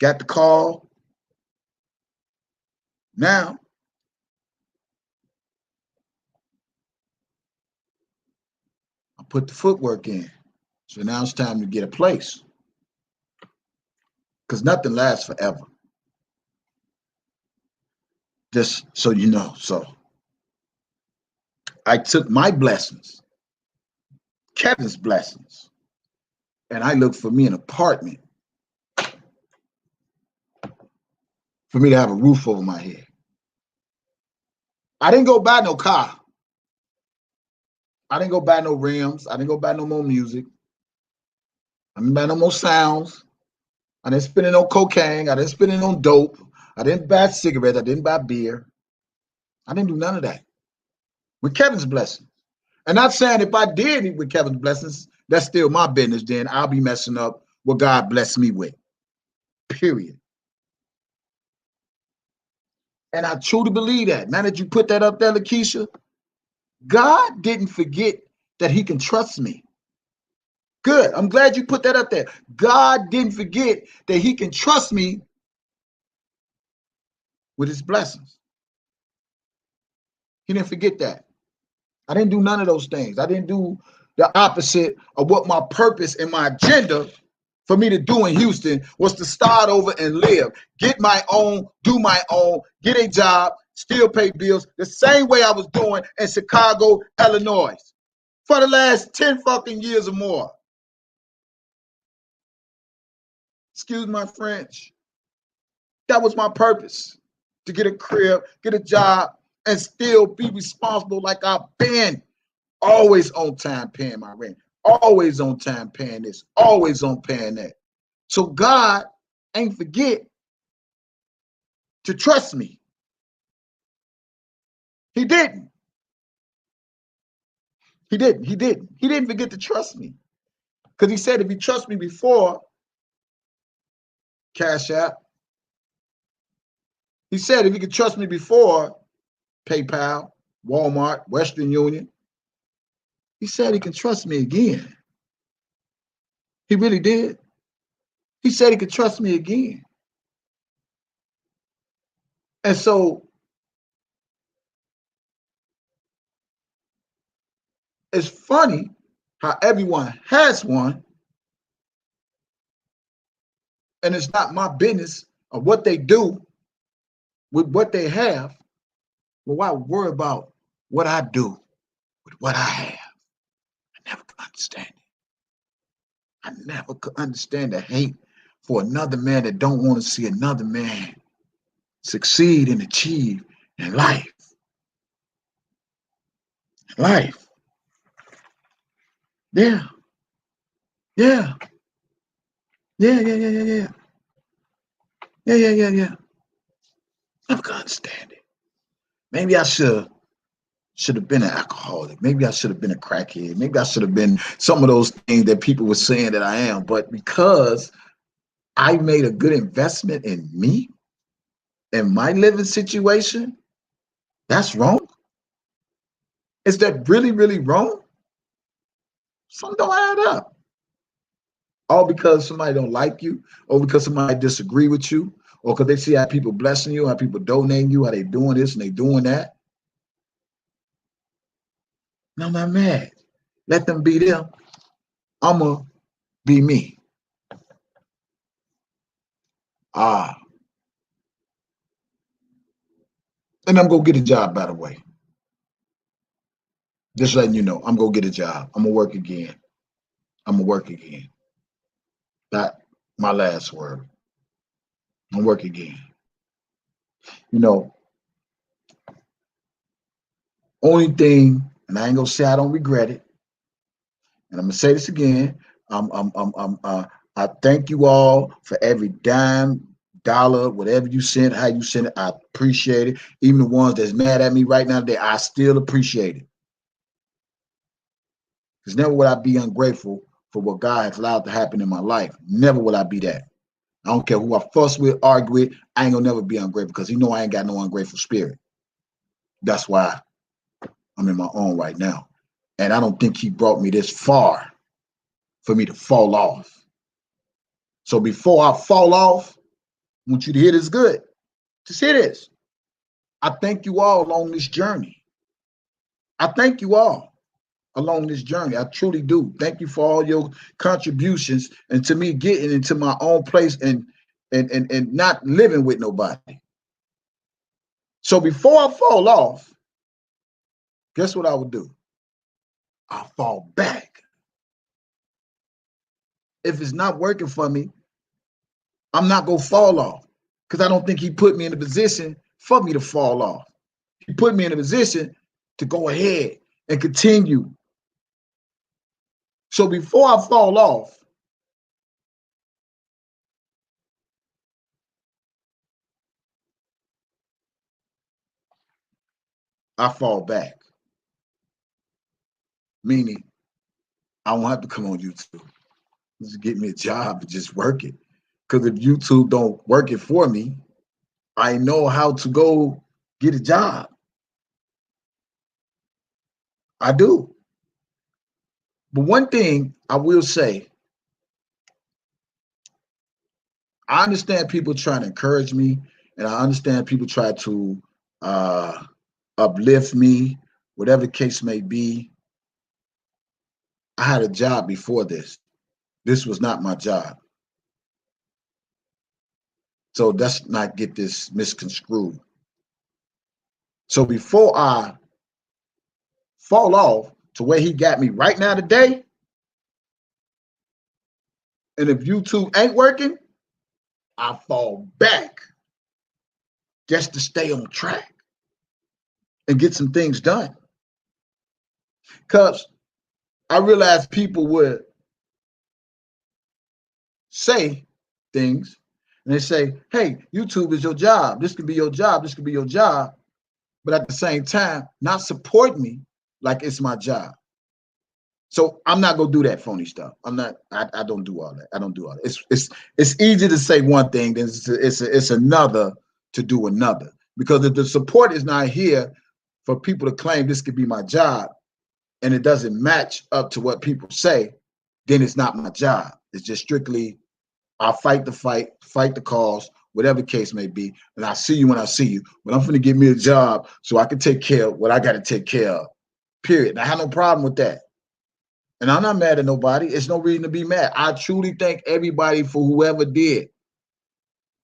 Got the call. Now, I put the footwork in. So now it's time to get a place. Because nothing lasts forever. Just so you know. So I took my blessings, Kevin's blessings, and I looked for me an apartment for me to have a roof over my head. I didn't go buy no car. I didn't go buy no rims. I didn't go buy no more music. I didn't buy no more sounds. I didn't spend it on cocaine. I didn't spend it on dope. I didn't buy cigarettes. I didn't buy beer. I didn't do none of that with Kevin's blessings. And not saying if I did it with Kevin's blessings, that's still my business. Then I'll be messing up what God blessed me with. Period. And I truly believe that. Now that you put that up there, Lakeisha, God didn't forget that he can trust me. Good. I'm glad you put that up there. God didn't forget that he can trust me with his blessings. He didn't forget that. I didn't do none of those things. I didn't do the opposite of what my purpose and my agenda for me to do in Houston was to start over and live, get my own, do my own, get a job, still pay bills the same way I was doing in Chicago, Illinois for the last 10 fucking years or more. Excuse my French. That was my purpose, to get a crib, get a job, and still be responsible like I've been. Always on time paying my rent, always on time paying this, always on paying that. So God ain't forget to trust me. He didn't. He didn't. He didn't. He didn't forget to trust me. Because he said if you trust me before, Cash App. He said if you could trust me before, PayPal, Walmart, Western Union, he said he can trust me again. He really did. He said he could trust me again. And so it's funny how everyone has one, and it's not my business of what they do with what they have. Well, why worry about what I do with what I have? I never could understand it. I never could understand the hate for another man that don't want to see another man succeed and achieve in life. Life. Yeah. Yeah. Yeah, yeah, yeah, yeah, yeah. Yeah, yeah, yeah, yeah. Never could understand it. Maybe I should have been an alcoholic. Maybe I should have been a crackhead. Maybe I should have been some of those things that people were saying that I am. But because I made a good investment in me and my living situation, that's wrong. Is that really, really wrong? Something don't add up. All because somebody don't like you, or because somebody disagree with you, or because they see how people blessing you, how people donating you, how they doing this and they doing that. No, I'm not mad. Let them be them. I'ma be me. And I'm gonna get a job, by the way. Just letting you know, I'm gonna get a job. I'm gonna work again. I'm gonna work again. Not my last word. I'm gonna work again. You know, only thing, and I ain't gonna say I don't regret it. And I'm gonna say this again. I thank you all for every dime, dollar, whatever you sent, how you sent it. I appreciate it. Even the ones that's mad at me right now, I still appreciate it. Because never would I be ungrateful for what God has allowed to happen in my life. Never will I be that. I don't care who I fuss with, argue with. I ain't gonna never be ungrateful because you know I ain't got no ungrateful spirit. That's why I'm in my own right now. And I don't think he brought me this far for me to fall off. So before I fall off, I want you to hear this good. Just hear this. I thank you all along this journey. I thank you all along this journey. I truly do. Thank you for all your contributions and to me getting into my own place and not living with nobody. So before I fall off, guess what I would do? I'll fall back. If it's not working for me, I'm not gonna fall off because I don't think he put me in a position for me to fall off. He put me in a position to go ahead and continue. So before I fall off, I fall back. Meaning, I won't have to come on YouTube. Just get me a job and just work it. Because if YouTube don't work it for me, I know how to go get a job. I do. But one thing I will say, I understand people trying to encourage me, and I understand people try to uplift me, whatever the case may be. I had a job before this. This was not my job. So let's not get this misconstrued. So before I fall off to where he got me right now today, and if YouTube ain't working, I fall back just to stay on track and get some things done. Because I realized people would say things and they say, hey, YouTube is your job. This could be your job. This could be your job. But at the same time, not support me like it's my job. So I'm not gonna do that phony stuff. I'm not. I don't do all that. I don't do all that. It's easy to say one thing, then it's another to do another. Because if the support is not here for people to claim this could be my job, and it doesn't match up to what people say, then it's not my job. It's just strictly I'll fight the fight, fight the cause, whatever the case may be, and I'll see you when I see you. But I'm gonna give me a job so I can take care of what I got to take care of. Period. And I have no problem with that. And I'm not mad at nobody. It's no reason to be mad. I truly thank everybody for whoever did.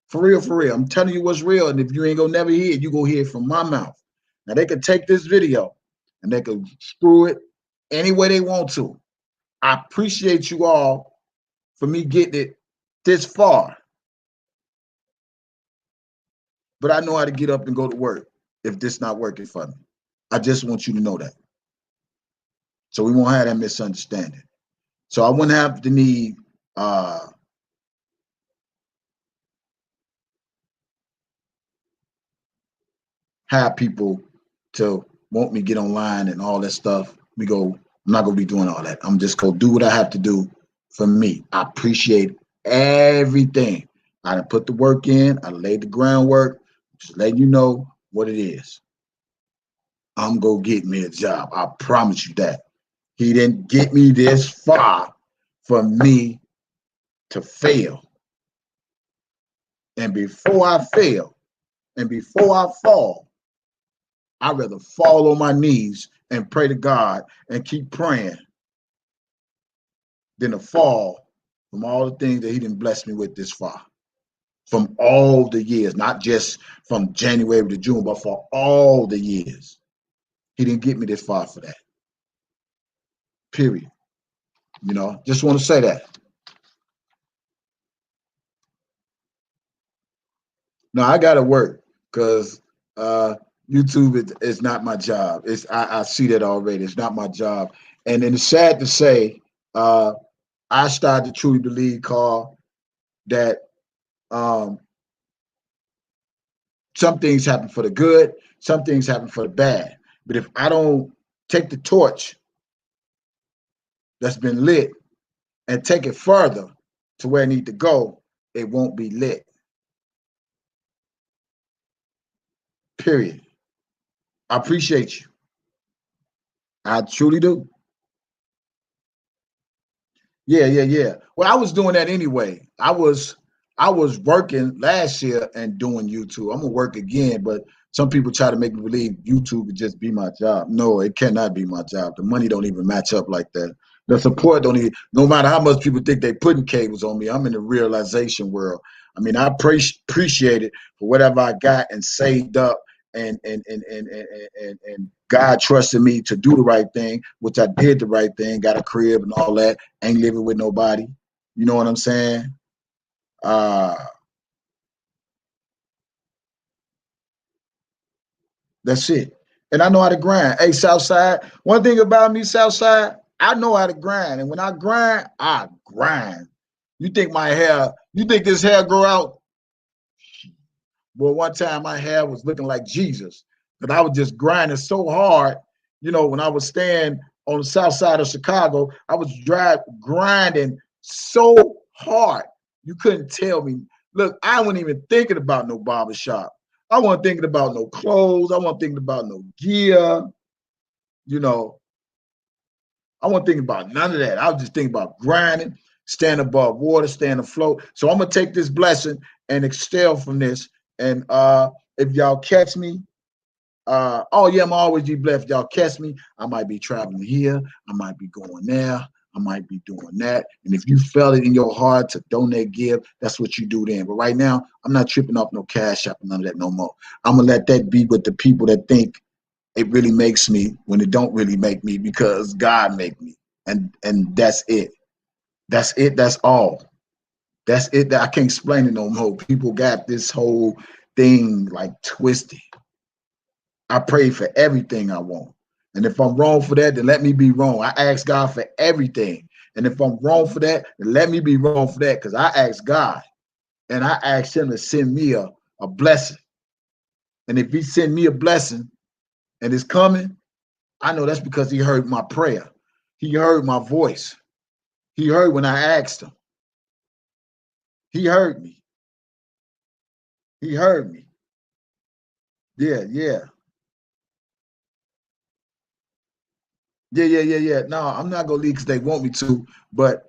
For real, for real. I'm telling you what's real. And if you ain't gonna never hear it, you go hear it from my mouth. Now they can take this video and they can screw it any way they want to. I appreciate you all for me getting it this far. But I know how to get up and go to work if this not working for me. I just want you to know that. So we won't have that misunderstanding. So I wouldn't have the need have people to want me get online and all that stuff. I'm not gonna be doing all that. I'm just gonna do what I have to do for me. I appreciate everything. I done put the work in, I laid the groundwork, just letting you know what it is. I'm gonna get me a job. I promise you that. He didn't get me this far for me to fail. And before I fail, and before I fall, I'd rather fall on my knees and pray to God and keep praying than to fall from all the things that he didn't bless me with this far. From all the years, not just from January to June, but for all the years. He didn't get me this far for that. Period. You know, just want to say that. No, I got to work because YouTube is not my job. I see that already. It's not my job. And then it's sad to say, I started to truly believe, Carl, that some things happen for the good, some things happen for the bad. But if I don't take the torch that's been lit and take it further to where I need to go, it won't be lit. Period. I appreciate you. I truly do. Yeah. Well, I was doing that anyway. I was working last year and doing YouTube. I'm gonna work again, but some people try to make me believe YouTube would just be my job. No, it cannot be my job. The money don't even match up like that. The support don't even. No matter how much people think they putting cables on me, I'm in the realization world. I mean, I appreciate it for whatever I got and saved up and God trusted me to do the right thing, which I did the right thing, got a crib and all that, ain't living with nobody. You know what I'm saying? That's it. And I know how to grind. Hey, Southside, one thing about me, Southside, I know how to grind. And when I grind, I grind. You think this hair grow out? Well, one time my hair was looking like Jesus, because I was just grinding so hard. You know, when I was staying on the south side of Chicago, I was grinding so hard. You couldn't tell me. Look, I wasn't even thinking about no barbershop. I wasn't thinking about no clothes. I wasn't thinking about no gear. You know, I wasn't thinking about none of that. I was just thinking about grinding, staying above water, staying afloat. So I'm gonna take this blessing and extol from this. And if y'all catch me, oh yeah, I'm always be blessed. If y'all catch me, I might be traveling here, I might be going there, I might be doing that. And if you felt it in your heart to donate, give, that's what you do then. But right now, I'm not tripping off no Cash App and none of that no more. I'm going to let that be with the people that think it really makes me when it don't really make me, because God made me. And that's it. That's it. That's all. That's it. I can't explain it no more. People got this whole thing like twisted. I pray for everything I want. And if I'm wrong for that, then let me be wrong. I ask God for everything. And if I'm wrong for that, then let me be wrong for that, because I asked God and I asked him to send me a blessing. And if he send me a blessing and it's coming, I know that's because he heard my prayer. He heard my voice. He heard when I asked him. He heard me. He heard me. Yeah, yeah. Yeah. No, I'm not gonna leave because they want me to, but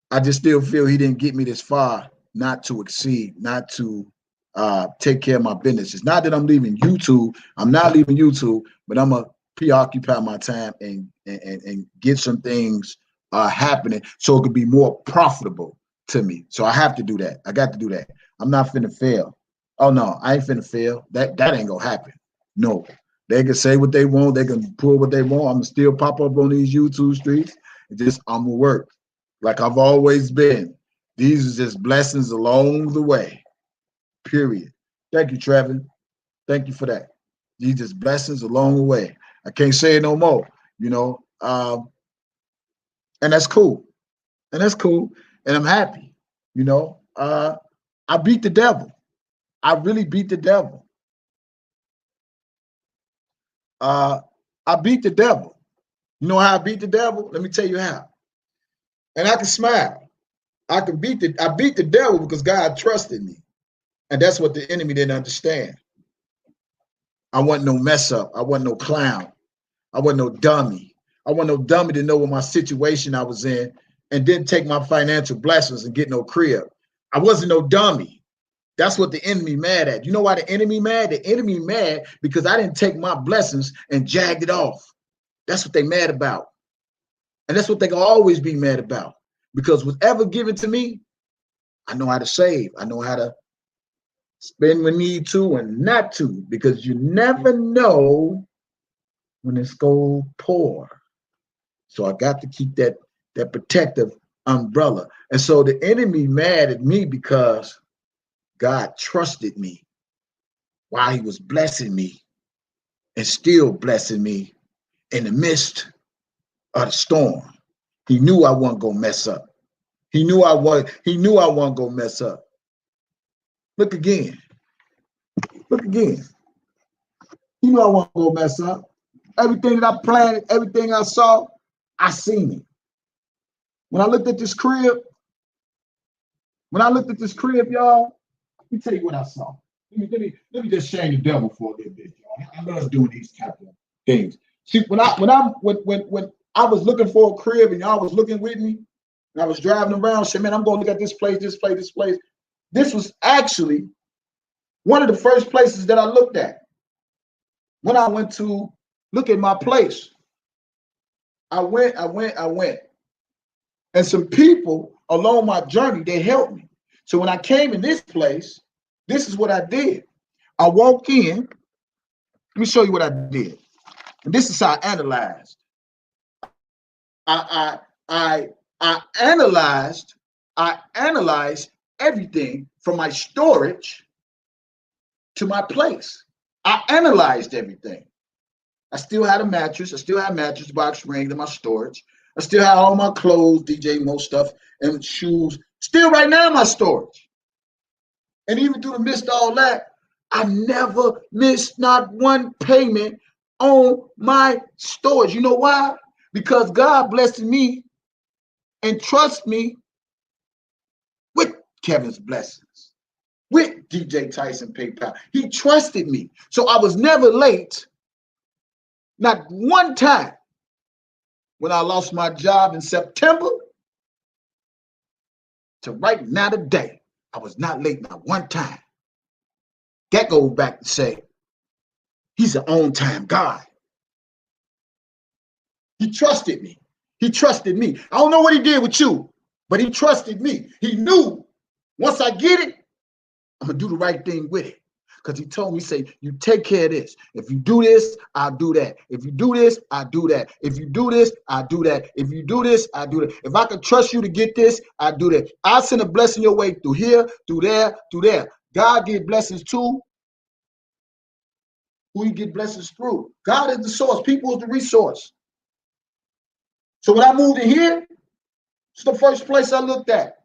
I just still feel he didn't get me this far not to exceed, not to take care of my business. It's not that I'm leaving YouTube. I'm not leaving YouTube, but I'm gonna preoccupy my time and get some things happening so it could be more profitable to me. So I have to do that. I got to do that. I'm not finna fail. Oh no, I ain't finna fail. That ain't gonna happen. No. They can say what they want. They can pull what they want. I'm gonna still pop up on these YouTube streets. I'm gonna work like I've always been. These are just blessings along the way. Period. Thank you, Trevin. Thank you for that. These just blessings along the way. I can't say it no more. You know, and that's cool. And that's cool. And I'm happy. You know, I beat the devil. I really beat the devil. I beat the devil. You know how I beat the devil? Let me tell you how. And I can smile. I beat the devil because God trusted me. And that's what the enemy didn't understand. I wasn't no mess up. I wasn't no clown. I wasn't no dummy. I wasn't no dummy to know what my situation I was in and didn't take my financial blessings and get no crib. I wasn't no dummy. That's what the enemy mad at. You know why the enemy mad? The enemy mad because I didn't take my blessings and jagged it off. That's what they mad about. And that's what they can always be mad about. Because whatever given to me, I know how to save. I know how to spend when need to and not to, because you never know when it's go poor. So I got to keep that protective umbrella. And so the enemy mad at me because God trusted me while he was blessing me and still blessing me in the midst of the storm. He knew I wasn't gonna mess up. He knew I wasn't gonna mess up. Look again. Look again. He knew I wasn't gonna mess up. Everything that I planned, everything I saw, I seen it. When I looked at this crib, y'all, let me tell you what I saw. Let me just shame the devil for a little bit, y'all. I love doing these type of things. See, when I was looking for a crib and y'all was looking with me, and I was driving around, saying, man, I'm going to look at this place. This was actually one of the first places that I looked at. When I went to look at my place, I went. And some people along my journey, they helped me. So when I came in this place, this is what I did. I walked in. Let me show you what I did. And this is how I analyzed. I analyzed everything from my storage to my place. I analyzed everything. I still had a mattress. I still had a mattress box ring in my storage. I still had all my clothes, DJ Mo stuff, and shoes. Still right now in my storage. And even through the midst of all that, I never missed not one payment on my storage. You know why? Because God blessed me and trusts me with Kevin's blessings, with DJ Tyson PayPal. He trusted me. So I was never late, not one time. When I lost my job in September to right now today, I was not late not one time. That goes back to say, he's an on-time God. He trusted me. He trusted me. I don't know what he did with you, but he trusted me. He knew once I get it, I'm going to do the right thing with it. Because he told me, say, you take care of this. If you do this, I'll do that. If you do this, I do that. If you do this, I do that. If you do this, I do that. If I can trust you to get this, I do that. I'll send a blessing your way through here, through there, through there. God gives blessings too. Who you get blessings through. God is the source. People is the resource. So when I moved in here, it's the first place I looked at.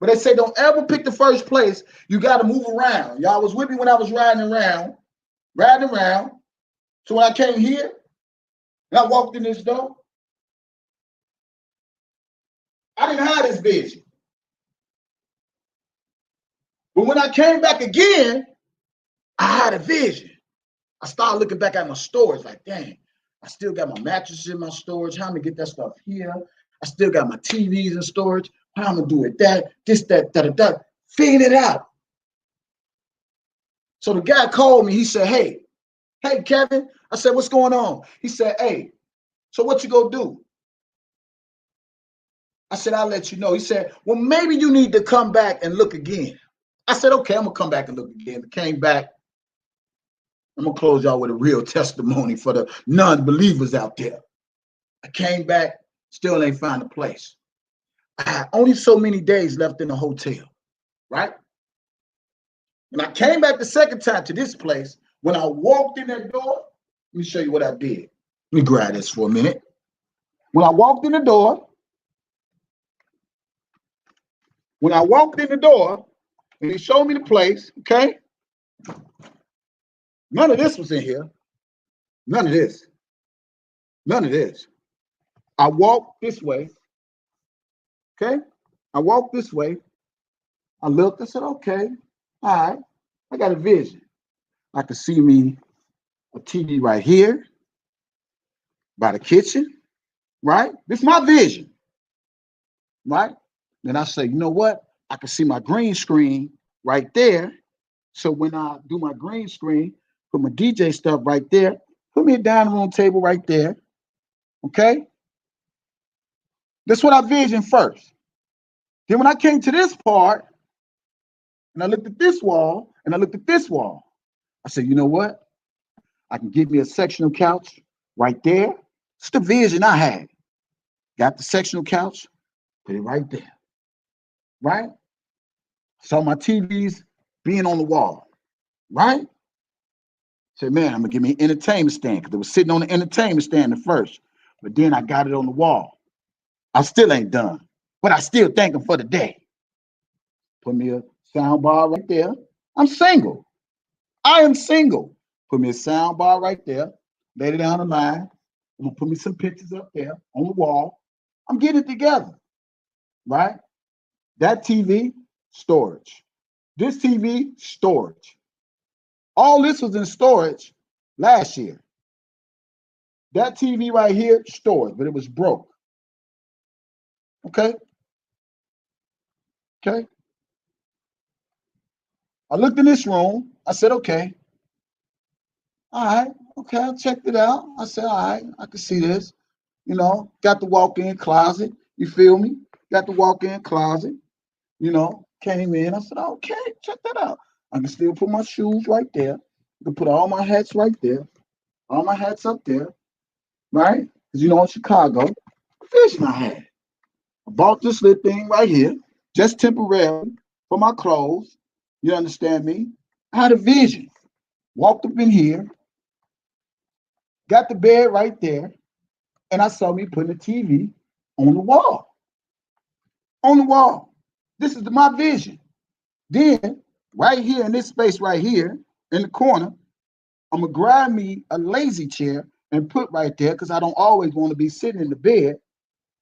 But they say don't ever pick the first place. You got to move around. Y'all was with me when I was riding around. So when I came here and I walked in this door, I didn't have this vision. But when I came back again, I had a vision. I started looking back at my storage like, dang, I still got my mattresses in my storage. How am I gonna get that stuff here? I still got my TVs in storage. How am I gonna do it? This, that. Figuring it out. So the guy called me. He said, hey, Kevin. I said, what's going on? He said, hey, so what you gonna do? I said, I'll let you know. He said, well, maybe you need to come back and look again. I said, okay, I'm gonna come back and look again. I came back. I'm gonna close y'all with a real testimony for the non-believers out there. I came back, still ain't found a place. I had only so many days left in the hotel, right? When I came back the second time to this place, when I walked in that door, let me show you what I did. Let me grab this for a minute. When I walked in the door, and they showed me the place, okay? None of this was in here. None of this. I walked this way, okay? I walked this way. I looked, I said, okay, all right, I got a vision. I could see me a TV right here by the kitchen, right? This is my vision, right? Then I say, you know what? I can see my green screen right there. So when I do my green screen, put my DJ stuff right there, put me a dining room table right there, okay? That's what I visioned first. Then when I came to this part, and I looked at this wall, and I looked at this wall, I said, you know what? I can give me a sectional couch right there. It's the vision I had. Got the sectional couch, put it right there, right? Saw my TVs being on the wall, right? Said, man, I'm gonna give me an entertainment stand because it was sitting on the entertainment stand at first, but then I got it on the wall. I still ain't done, but I still thank him for the day. Put me a sound bar right there. I'm single. I am single. Put me a sound bar right there. Laid it down the line. I'm gonna put me some pictures up there on the wall. I'm getting it together, right? That TV, storage. This TV, storage. All this was in storage last year. That TV right here, storage, but it was broke. Okay? Okay? I looked in this room. I said, okay. All right. Okay, I checked it out. I said, all right, I can see this. You know, got the walk-in closet. You feel me? Got the walk-in closet. You know, came in. I said, okay, check that out. I can still put my shoes right there. I can put all my hats right there. All my hats up there, right? Because you know, in Chicago, the vision I had. I bought this little thing right here, just temporarily for my clothes. You understand me? I had a vision. Walked up in here, got the bed right there, and I saw me putting a TV on the wall. On the wall. This is my vision. Then, right here in this space right here, in the corner, I'm gonna grab me a lazy chair and put right there because I don't always want to be sitting in the bed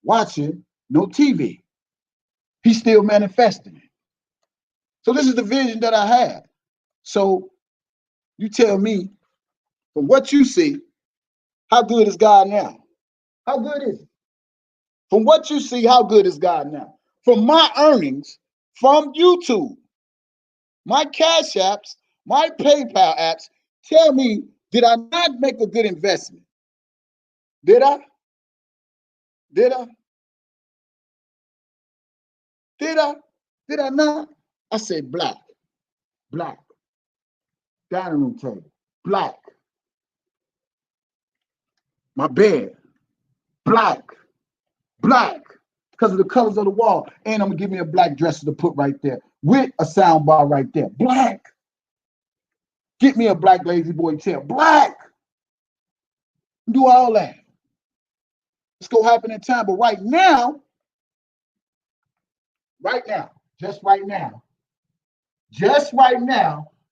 watching no TV. He's still manifesting it. So this is the vision that I had. So you tell me, from what you see, how good is God now? How good is it? From what you see, how good is God now? From my earnings, from YouTube, my Cash Apps, my PayPal apps, tell me, did I not make a good investment? Did I? Did I? Did I? Did I not? I said black, black. Dining room table, black. My bed, black, black. Because of the colors of the wall. And I'm gonna give me a black dresser to put right there with a sound bar right there. Black. Get me a black lazy boy chair. Black. Do all that. It's gonna happen in time. But right now, just right now,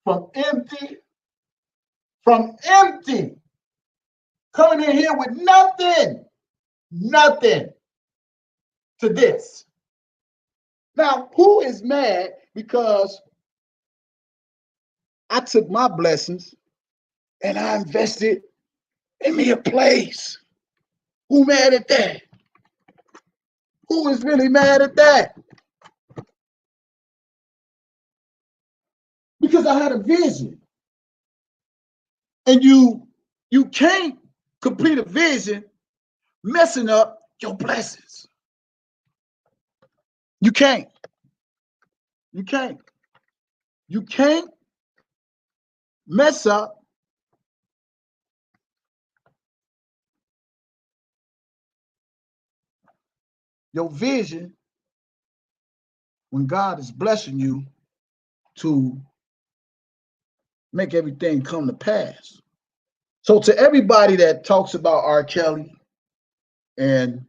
from empty, coming in here with nothing to this. Now, who is mad because I took my blessings and I invested in me a place? Who mad at that? Who is really mad at that? Because I had a vision. And you can't complete a vision messing up your blessings. You can't. You can't. You can't mess up your vision when God is blessing you to make everything come to pass. So to everybody that talks about R. Kelly and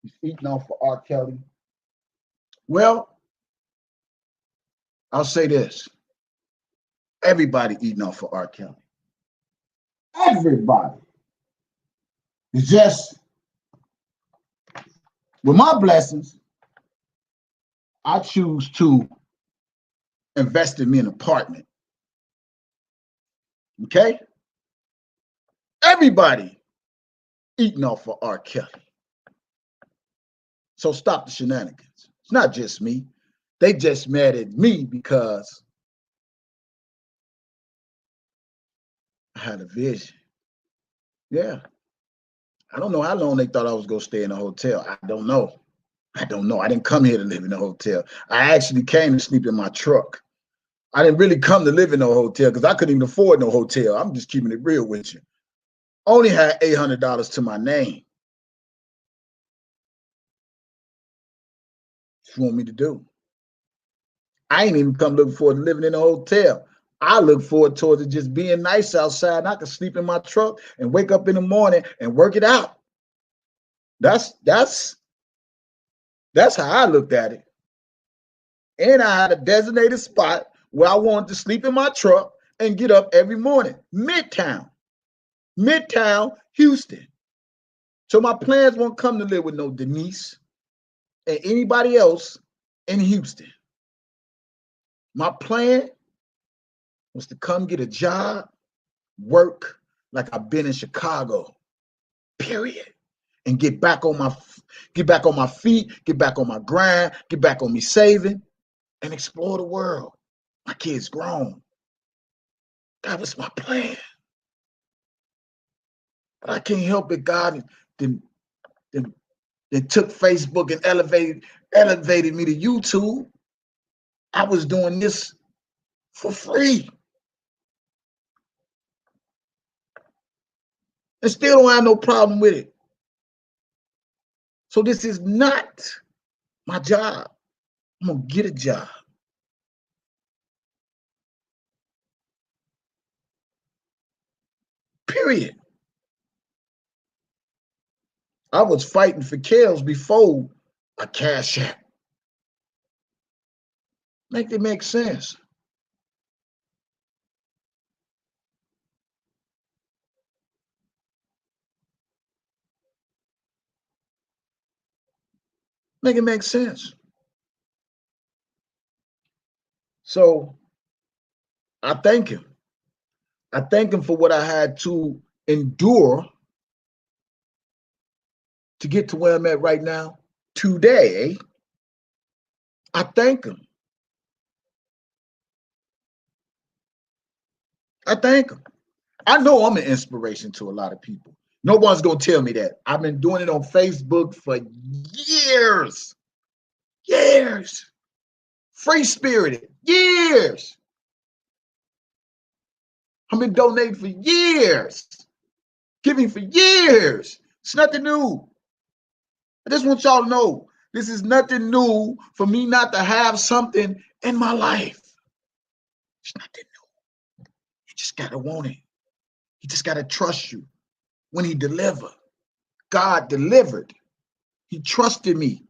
he's eating off for R. Kelly, well, I'll say this. Everybody eating off for R. Kelly. Everybody. It's just with my blessings, I choose to invest in me an apartment. Okay? Everybody eating off for R. Kelly. So stop the shenanigans. It's not just me. They just mad at me because I had a vision. Yeah. I don't know how long they thought I was going to stay in a hotel. I don't know. I didn't come here to live in a hotel. I actually came to sleep in my truck. I didn't really come to live in no hotel because I couldn't even afford no hotel. I'm just keeping it real with you. Only had $800 to my name. What you want me to do? I ain't even come looking forward to living in a hotel. I look forward towards it just being nice outside and I can sleep in my truck and wake up in the morning and work it out. That's how I looked at it. And I had a designated spot where I wanted to sleep in my truck and get up every morning. Midtown, Houston. So my plans won't come to live with no Denise and anybody else in Houston. My plan was to come get a job, work like I've been in Chicago, period, and get back on my feet, get back on my grind, get back on me saving, and explore the world. My kid's grown. That was my plan. But I can't help it. God then took Facebook and elevated me to YouTube. I was doing this for free. And still don't have no problem with it. So this is not my job. I'm going to get a job. Period. I was fighting for Kels before a Cash App. Make it make sense. Make it make sense. So I thank him. I thank him for what I had to endure to get to where I'm at right now today. I thank him. I thank him. I know I'm an inspiration to a lot of people. No one's going to tell me that. I've been doing it on Facebook for years. Years. Free-spirited. Years. I've been donating for years. Giving for years. It's nothing new. I just want y'all to know this is nothing new for me not to have something in my life. It's nothing new. You just got to want it. You just got to trust you when he delivered. God delivered. He trusted me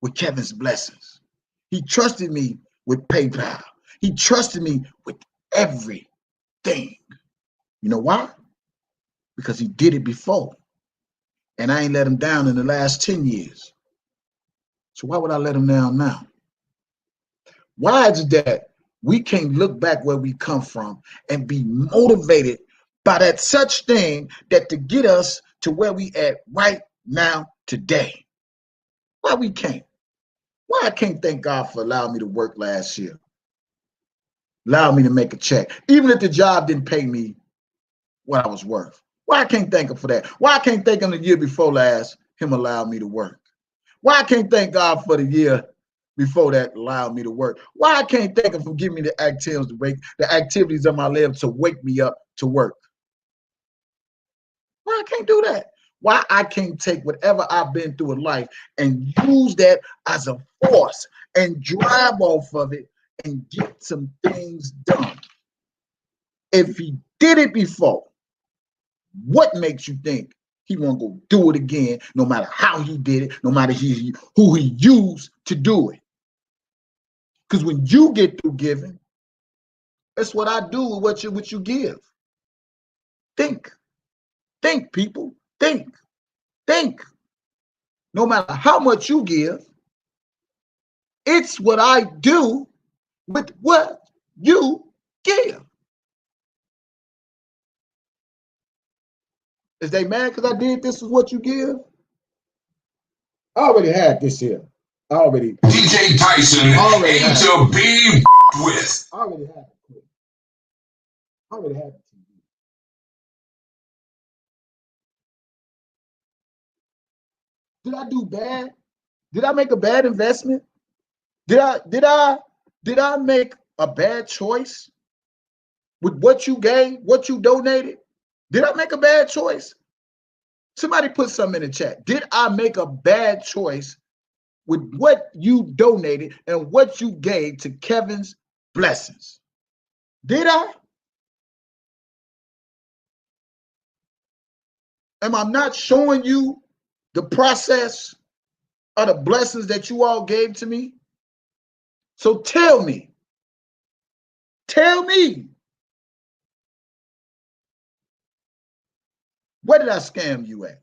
with Kevin's blessings. He trusted me with PayPal. He trusted me with everything. You know why? Because he did it before. And I ain't let him down in the last 10 years. So why would I let him down now? Why is it that we can't look back where we come from and be motivated by that such thing that to get us to where we at right now today? Why we can't? Why I can't thank God for allowing me to work last year? Allowed me to make a check. Even if the job didn't pay me what I was worth. Why I can't thank him for that? Why I can't thank him the year before last, him allowed me to work? Why I can't thank God for the year before that allowed me to work? Why I can't thank him for giving me the activities of my life to wake me up to work? Why I can't do that? Why I can't take whatever I've been through in life and use that as a force and drive off of it and get some things done? If he did it before, what makes you think he won't go do it again, no matter how he did it, no matter who he used to do it? Because when you get through giving, that's what I do with what you give. Think. Think, people. Think. Think. No matter how much you give, it's what I do with what you give. Is they mad because I did this is what you give? I already had this here. DJ Tyson ain't to be with. I already had it. I already had it. Did I do bad? Did I make a bad investment? Did I make a bad choice with what you gave, what you donated? Did I make a bad choice? Somebody put something in the chat. Did I make a bad choice with what you donated and what you gave to Kevin's blessings? Did I? Am I not showing you the process of the blessings that you all gave to me? So tell me, where did I scam you at?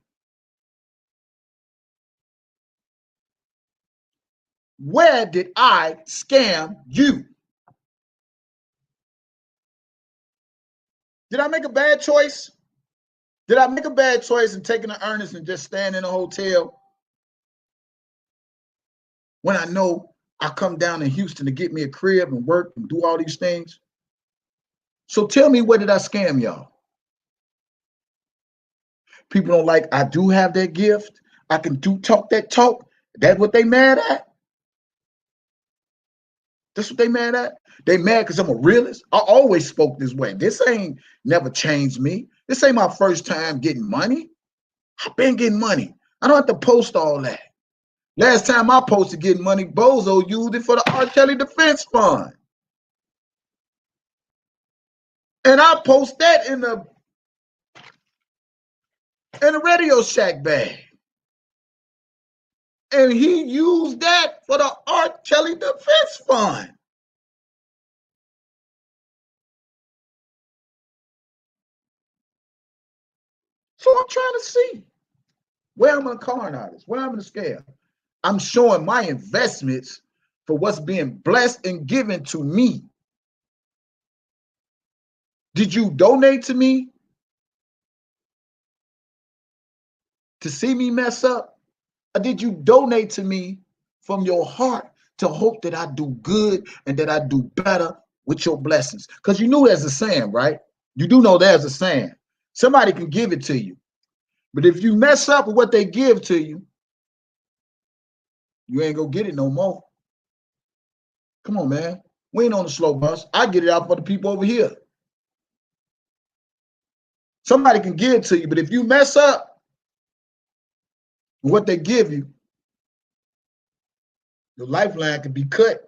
Where did I scam you? Did I make a bad choice? Did I make a bad choice in taking the earnest and just staying in a hotel when I know I come down in Houston to get me a crib and work and do all these things? So tell me, where did I scam y'all? People don't like, I do have that gift. I can talk that talk. That's what they mad at? That's what they mad at? They mad because I'm a realist? I always spoke this way. This ain't never changed me. This ain't my first time getting money. I've been getting money. I don't have to post all that. Last time I posted getting money, Bozo used it for the R. Kelly Defense Fund. And I post that in the Radio Shack bag. And he used that for the R. Kelly Defense Fund. So I'm trying to see where I'm a con artist, where I'm in the scale. I'm showing my investments for what's being blessed and given to me. Did you donate to me to see me mess up? Or did you donate to me from your heart to hope that I do good and that I do better with your blessings? Because you know there's a saying, right? You do know there's a saying. Somebody can give it to you, But if you mess up with what they give to you, you ain't gonna get it no more. Come on, man. We ain't on the slow bus. I get it out for the people over here. Somebody can give it to you, but if you mess up with what they give you, your lifeline can be cut.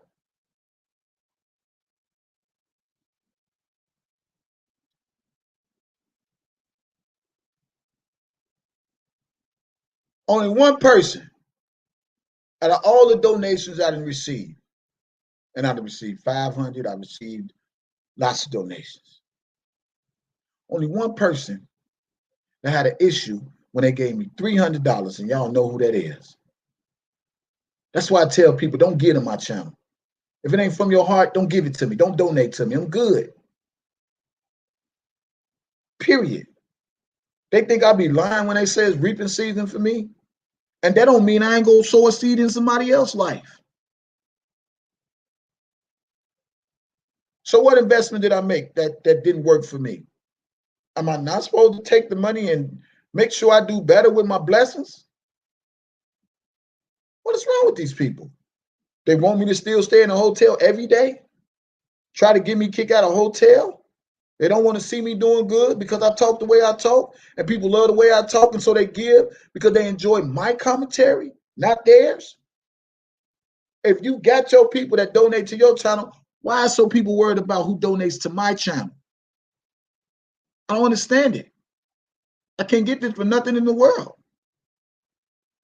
Only one person out of all the donations I didn't receive, and I done received 500, I received lots of donations. Only one person that had an issue when they gave me $300, and y'all know who that is. That's why I tell people, don't get in my channel. If it ain't from your heart, don't give it to me. Don't donate to me. I'm good. Period. They think I be lying when they say it's reaping season for me. And that don't mean I ain't gonna sow a seed in somebody else's life. So what investment did I make that didn't work for me? Am I not supposed to take the money and make sure I do better with my blessings? What is wrong with these people? They want me to still stay in a hotel every day? Try to get me kicked out of a hotel? They don't want to see me doing good because I talk the way I talk, and people love the way I talk, and so they give because they enjoy my commentary, not theirs. If you got your people that donate to your channel, why are so people worried about who donates to my channel? I don't understand it. I can't get this for nothing in the world.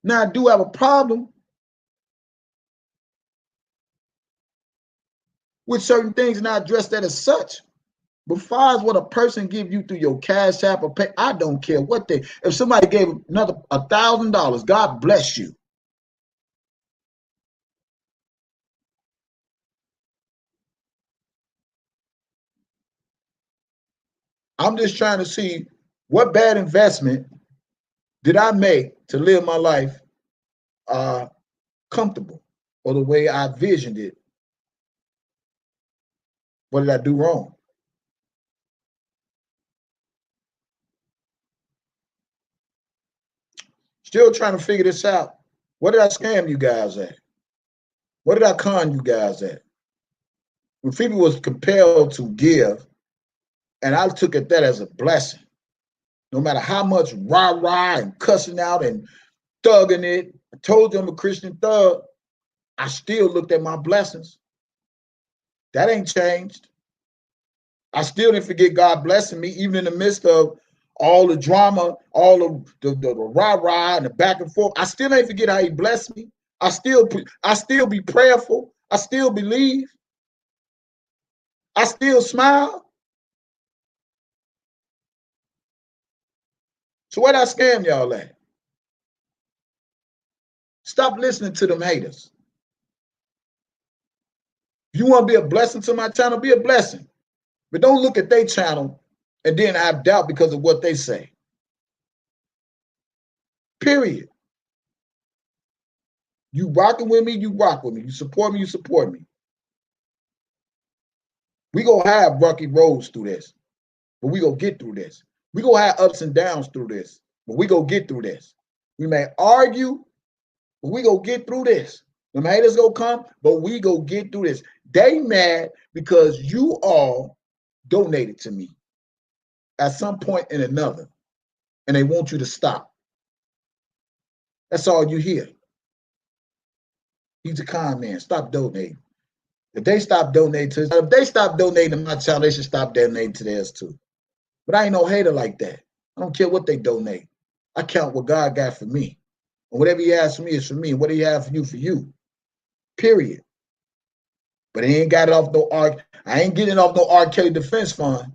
Now, I do have a problem with certain things, and I address that as such. But as far as what a person give you through your Cash App or pay, I don't care what they. If somebody gave another $1,000, God bless you. I'm just trying to see what bad investment did I make to live my life comfortable or the way I visioned it. What did I do wrong? Still trying to figure this out. What did I scam you guys at? What did I con you guys at? When people was compelled to give, and I took at that as a blessing. No matter how much rah-rah and cussing out and thugging it, I told them I'm a Christian thug, I still looked at my blessings. That ain't changed. I still didn't forget God blessing me, even in the midst of all the drama, all of the rah-rah and the back and forth. I still ain't forget how he blessed me. I still be prayerful. I still believe. I still smile. So where did I scam y'all at? Stop listening to them haters. If you want to be a blessing to my channel, be a blessing. But don't look at their channel and then have doubt because of what they say. Period. You rocking with me, you rock with me. You support me, you support me. We gonna have rocky roads through this, but we gonna get through this. We gonna have ups and downs through this, but we gonna get through this. We may argue, but we gonna get through this. The haters gonna come, but we gonna get through this. They mad because you all donated to me at some point in another, and they want you to stop. That's all you hear. He's a con man. Stop donating. If they stop donating to my channel, they should stop donating to theirs too. But I ain't no hater like that. I don't care what they donate. I count what God got for me. And whatever he has for me is for me. And what he has for you. Period. But he ain't got it off no I ain't getting it off no R. Kelly Defense Fund.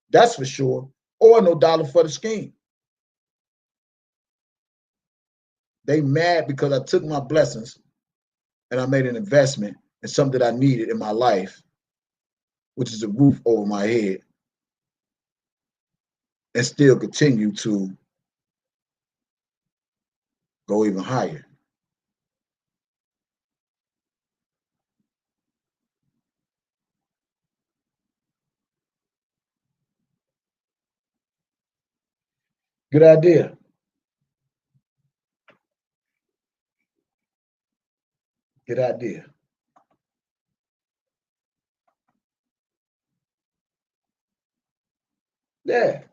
That's for sure. Or no dollar for the scheme. They mad because I took my blessings and I made an investment in something that I needed in my life, which is a roof over my head, and still continue to go even higher. Good idea. Good idea. Yeah.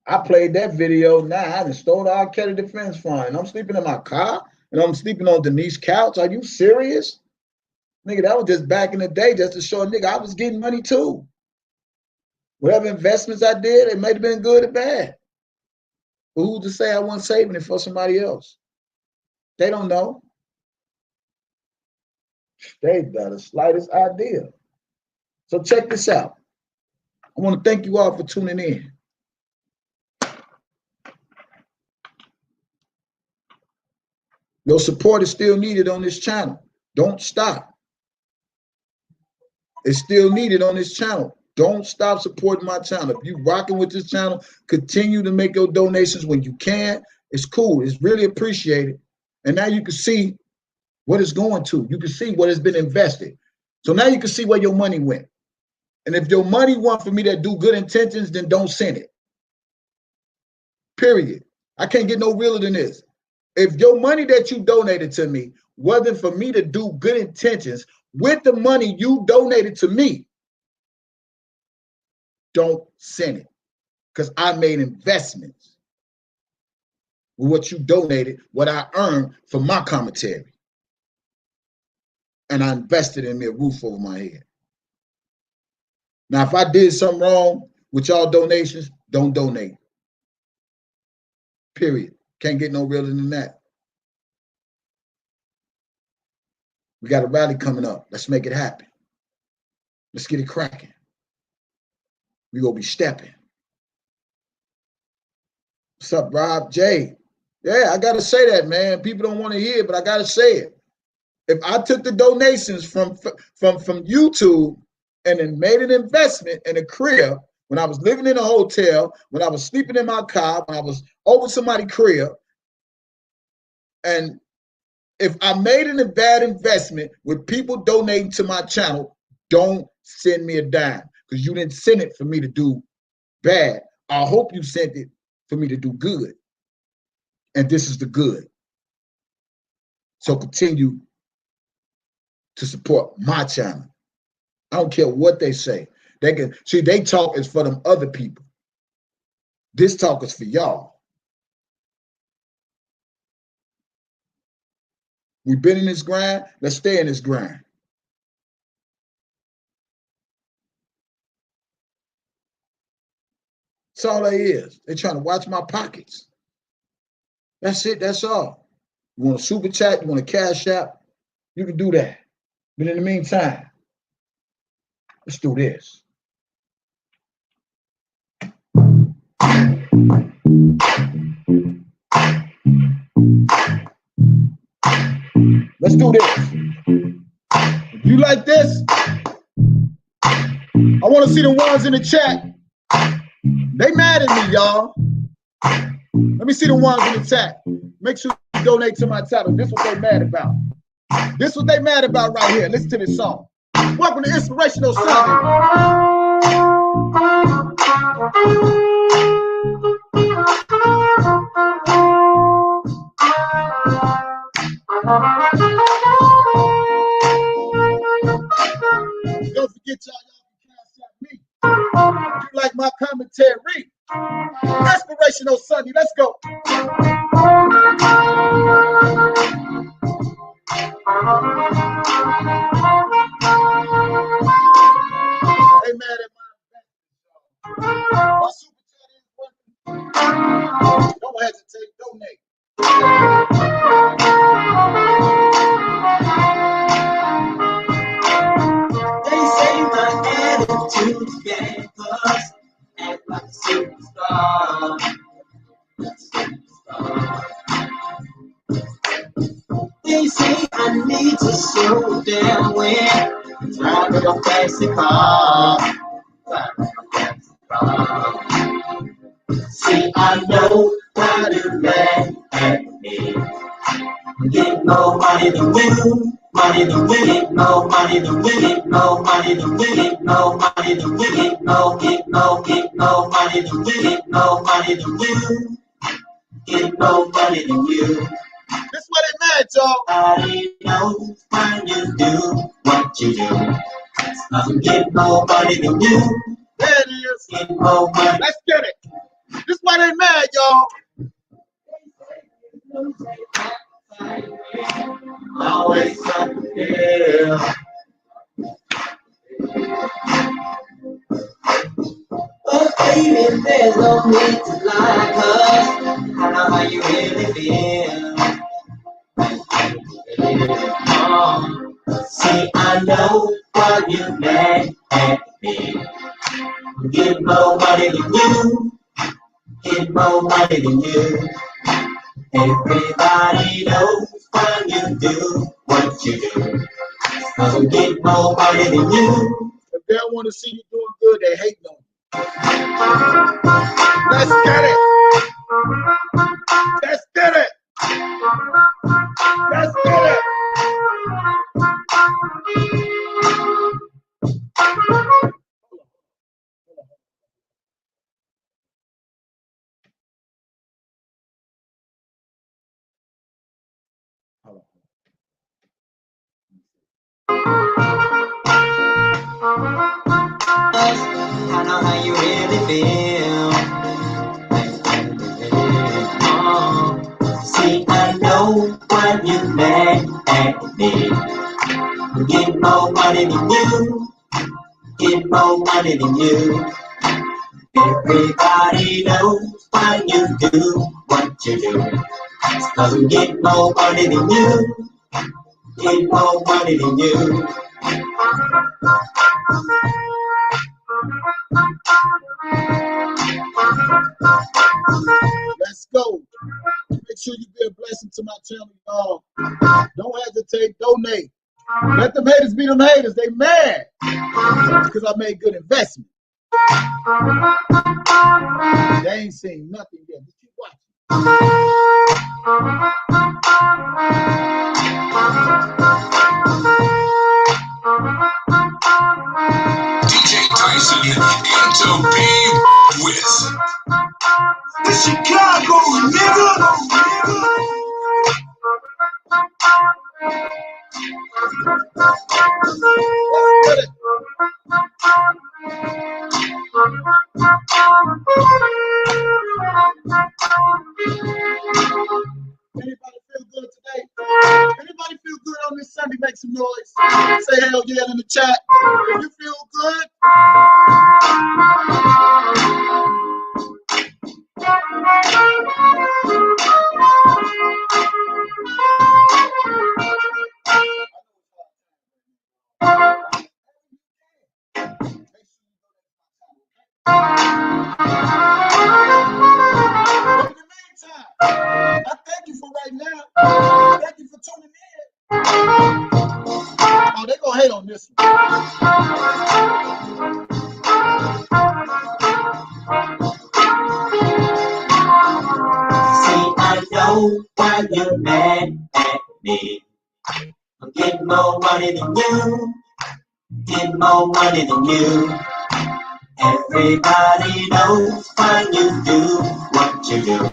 I played that video. Now I done stole the R. Kelly Defense Fund. I'm sleeping in my car and I'm sleeping on Denise's couch. Are you serious? Nigga, that was just back in the day, just to show a nigga I was getting money too. Whatever investments I did, it might have been good or bad. But who's to say I wasn't saving it for somebody else? They don't know. They got the slightest idea. So check this out. I want to thank you all for tuning in. Your support is still needed on this channel. Don't stop. It's still needed on this channel. Don't stop supporting my channel. If you're rocking with this channel, continue to make your donations when you can. It's cool. It's really appreciated. And now you can see what it's going to. You can see what has been invested. So now you can see where your money went. And if your money went for me that do good intentions, then don't send it. Period. I can't get no realer than this. If your money that you donated to me wasn't for me to do good intentions with the money you donated to me, don't send it. Because I made investments with what you donated, what I earned from my commentary. And I invested in me a roof over my head. Now, if I did something wrong with y'all donations, don't donate. Period. Can't get no realer than that. We got a rally coming up. Let's make it happen. Let's get it cracking. We gonna be stepping. What's up, Rob? Jay? Yeah, I gotta say that, man. People don't want to hear it, but I gotta say it. If I took the donations from YouTube and then made an investment in a crib, when I was living in a hotel, when I was sleeping in my car, when I was over somebody's crib, and if I made a bad investment with people donating to my channel, don't send me a dime, because you didn't send it for me to do bad. I hope you sent it for me to do good. And this is the good. So continue to support my channel. I don't care what they say. They can see, they talk is for them other people. This talk is for y'all. We've been in this grind. Let's stay in this grind. That's all they is. They're trying to watch my pockets. That's it. That's all. You want a super chat? You want a cash app? You can do that. But in the meantime, let's do this. Let's do this. If you like this, I want to see the ones in the chat. They mad at me, y'all. Let me see the ones in the chat. Make sure you donate to my channel. This is what they mad about. This is what they mad about right here. Listen to this song. Welcome to Inspirational Sunday. Don't forget y'all can cash out me. If you like my commentary, Inspirational Sunday. Let's go. They mad at my super chat is working. Don't hesitate, donate. They say my attitude's bad, cause act like a superstar. They say I need to slow down when driving a fancy car. See, I know how to laugh at me. Get more money than women, money than women, no money than women, no money than women, no money than women, no get no money than women, no money than women, get more money than you. This what they mad, y'all. Nobody knows why you do what you do. Some get more money than you. There it is. Get more money. Let's get it. This why they mad, y'all. Always something, yeah. But baby, there's no need to lie, 'cause I know how you really feel. See, I know why you mad at me. Get more money than you. Get more money than you. Everybody knows why you do what you do. 'Cause we get more money than you. If they don't want to see you doing good, they hate on you. Let's get it. Let's get it. Let's get it. I know how you really feel. See, I know why you mad at me. Get more money than you. Get more money than you. Everybody knows why you do what you do. 'Cause we get more money than you. Get more money than you. Let's go. Make sure you be a blessing to my channel, y'all. Don't hesitate, donate. Let them haters be them haters. They mad because I made good investment. They ain't seen nothing yet. Just keep watching. DJ Tyson into be with The Chicago nigga. Get it. Anybody feel good today? Anybody feel good on this Sunday? Make some noise. Say hell yeah in the chat. If you feel good, in the meantime, I thank you for right now. Thank you for tuning in. Oh, they gonna hate on this one. See, I know why you're mad at me. I'm getting more money than you. Get more money than you. Everybody knows why you do what you do.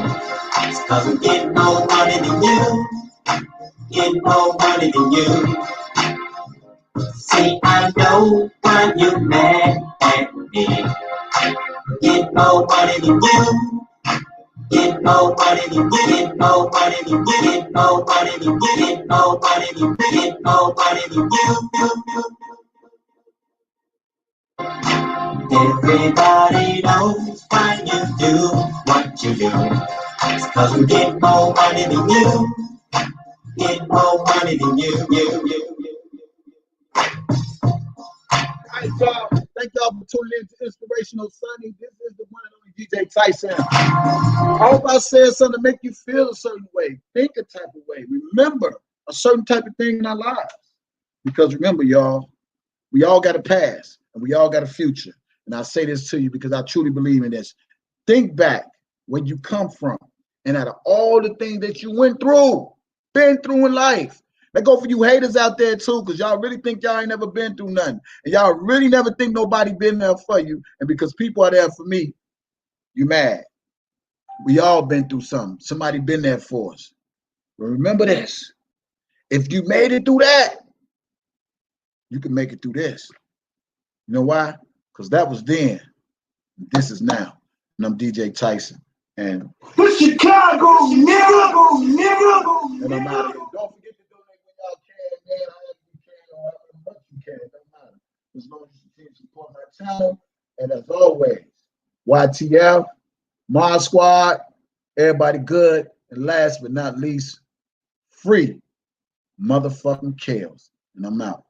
It's 'cause we get more money than you. Get more money than you. See, I know why you mad at me. Get more money than you. Get more money than you. Get more money than you. Get more money than you. Get more money than you. Get more money than you. Everybody knows why you do what you do. It's 'cause we get more money than you. Get more money than you. All right, y'all. Thank y'all for tuning in to Inspirational Sunday. This is the one and only DJ Tyson. I hope I said something to make you feel a certain way, think a type of way, remember a certain type of thing in our lives. Because remember, y'all, we all got a past and we all got a future. And I say this to you because I truly believe in this. Think back where you come from and out of all the things that you went through, been through in life. That go for you haters out there too, because y'all really think y'all ain't never been through nothing. And y'all really never think nobody been there for you. And because people are there for me, you mad. We all been through something. Somebody been there for us. But remember this. If you made it through that, you can make it through this. You know why? Because that was then. This is now. And I'm DJ Tyson. And the Chicago nigga. And I'm out of here. Don't forget to donate when y'all can, man. However you can, or however much you can. It don't matter. As long as you continue to support my channel. And as always, YTL, Mod Squad, everybody good. And last but not least, free motherfucking Kales. And I'm out.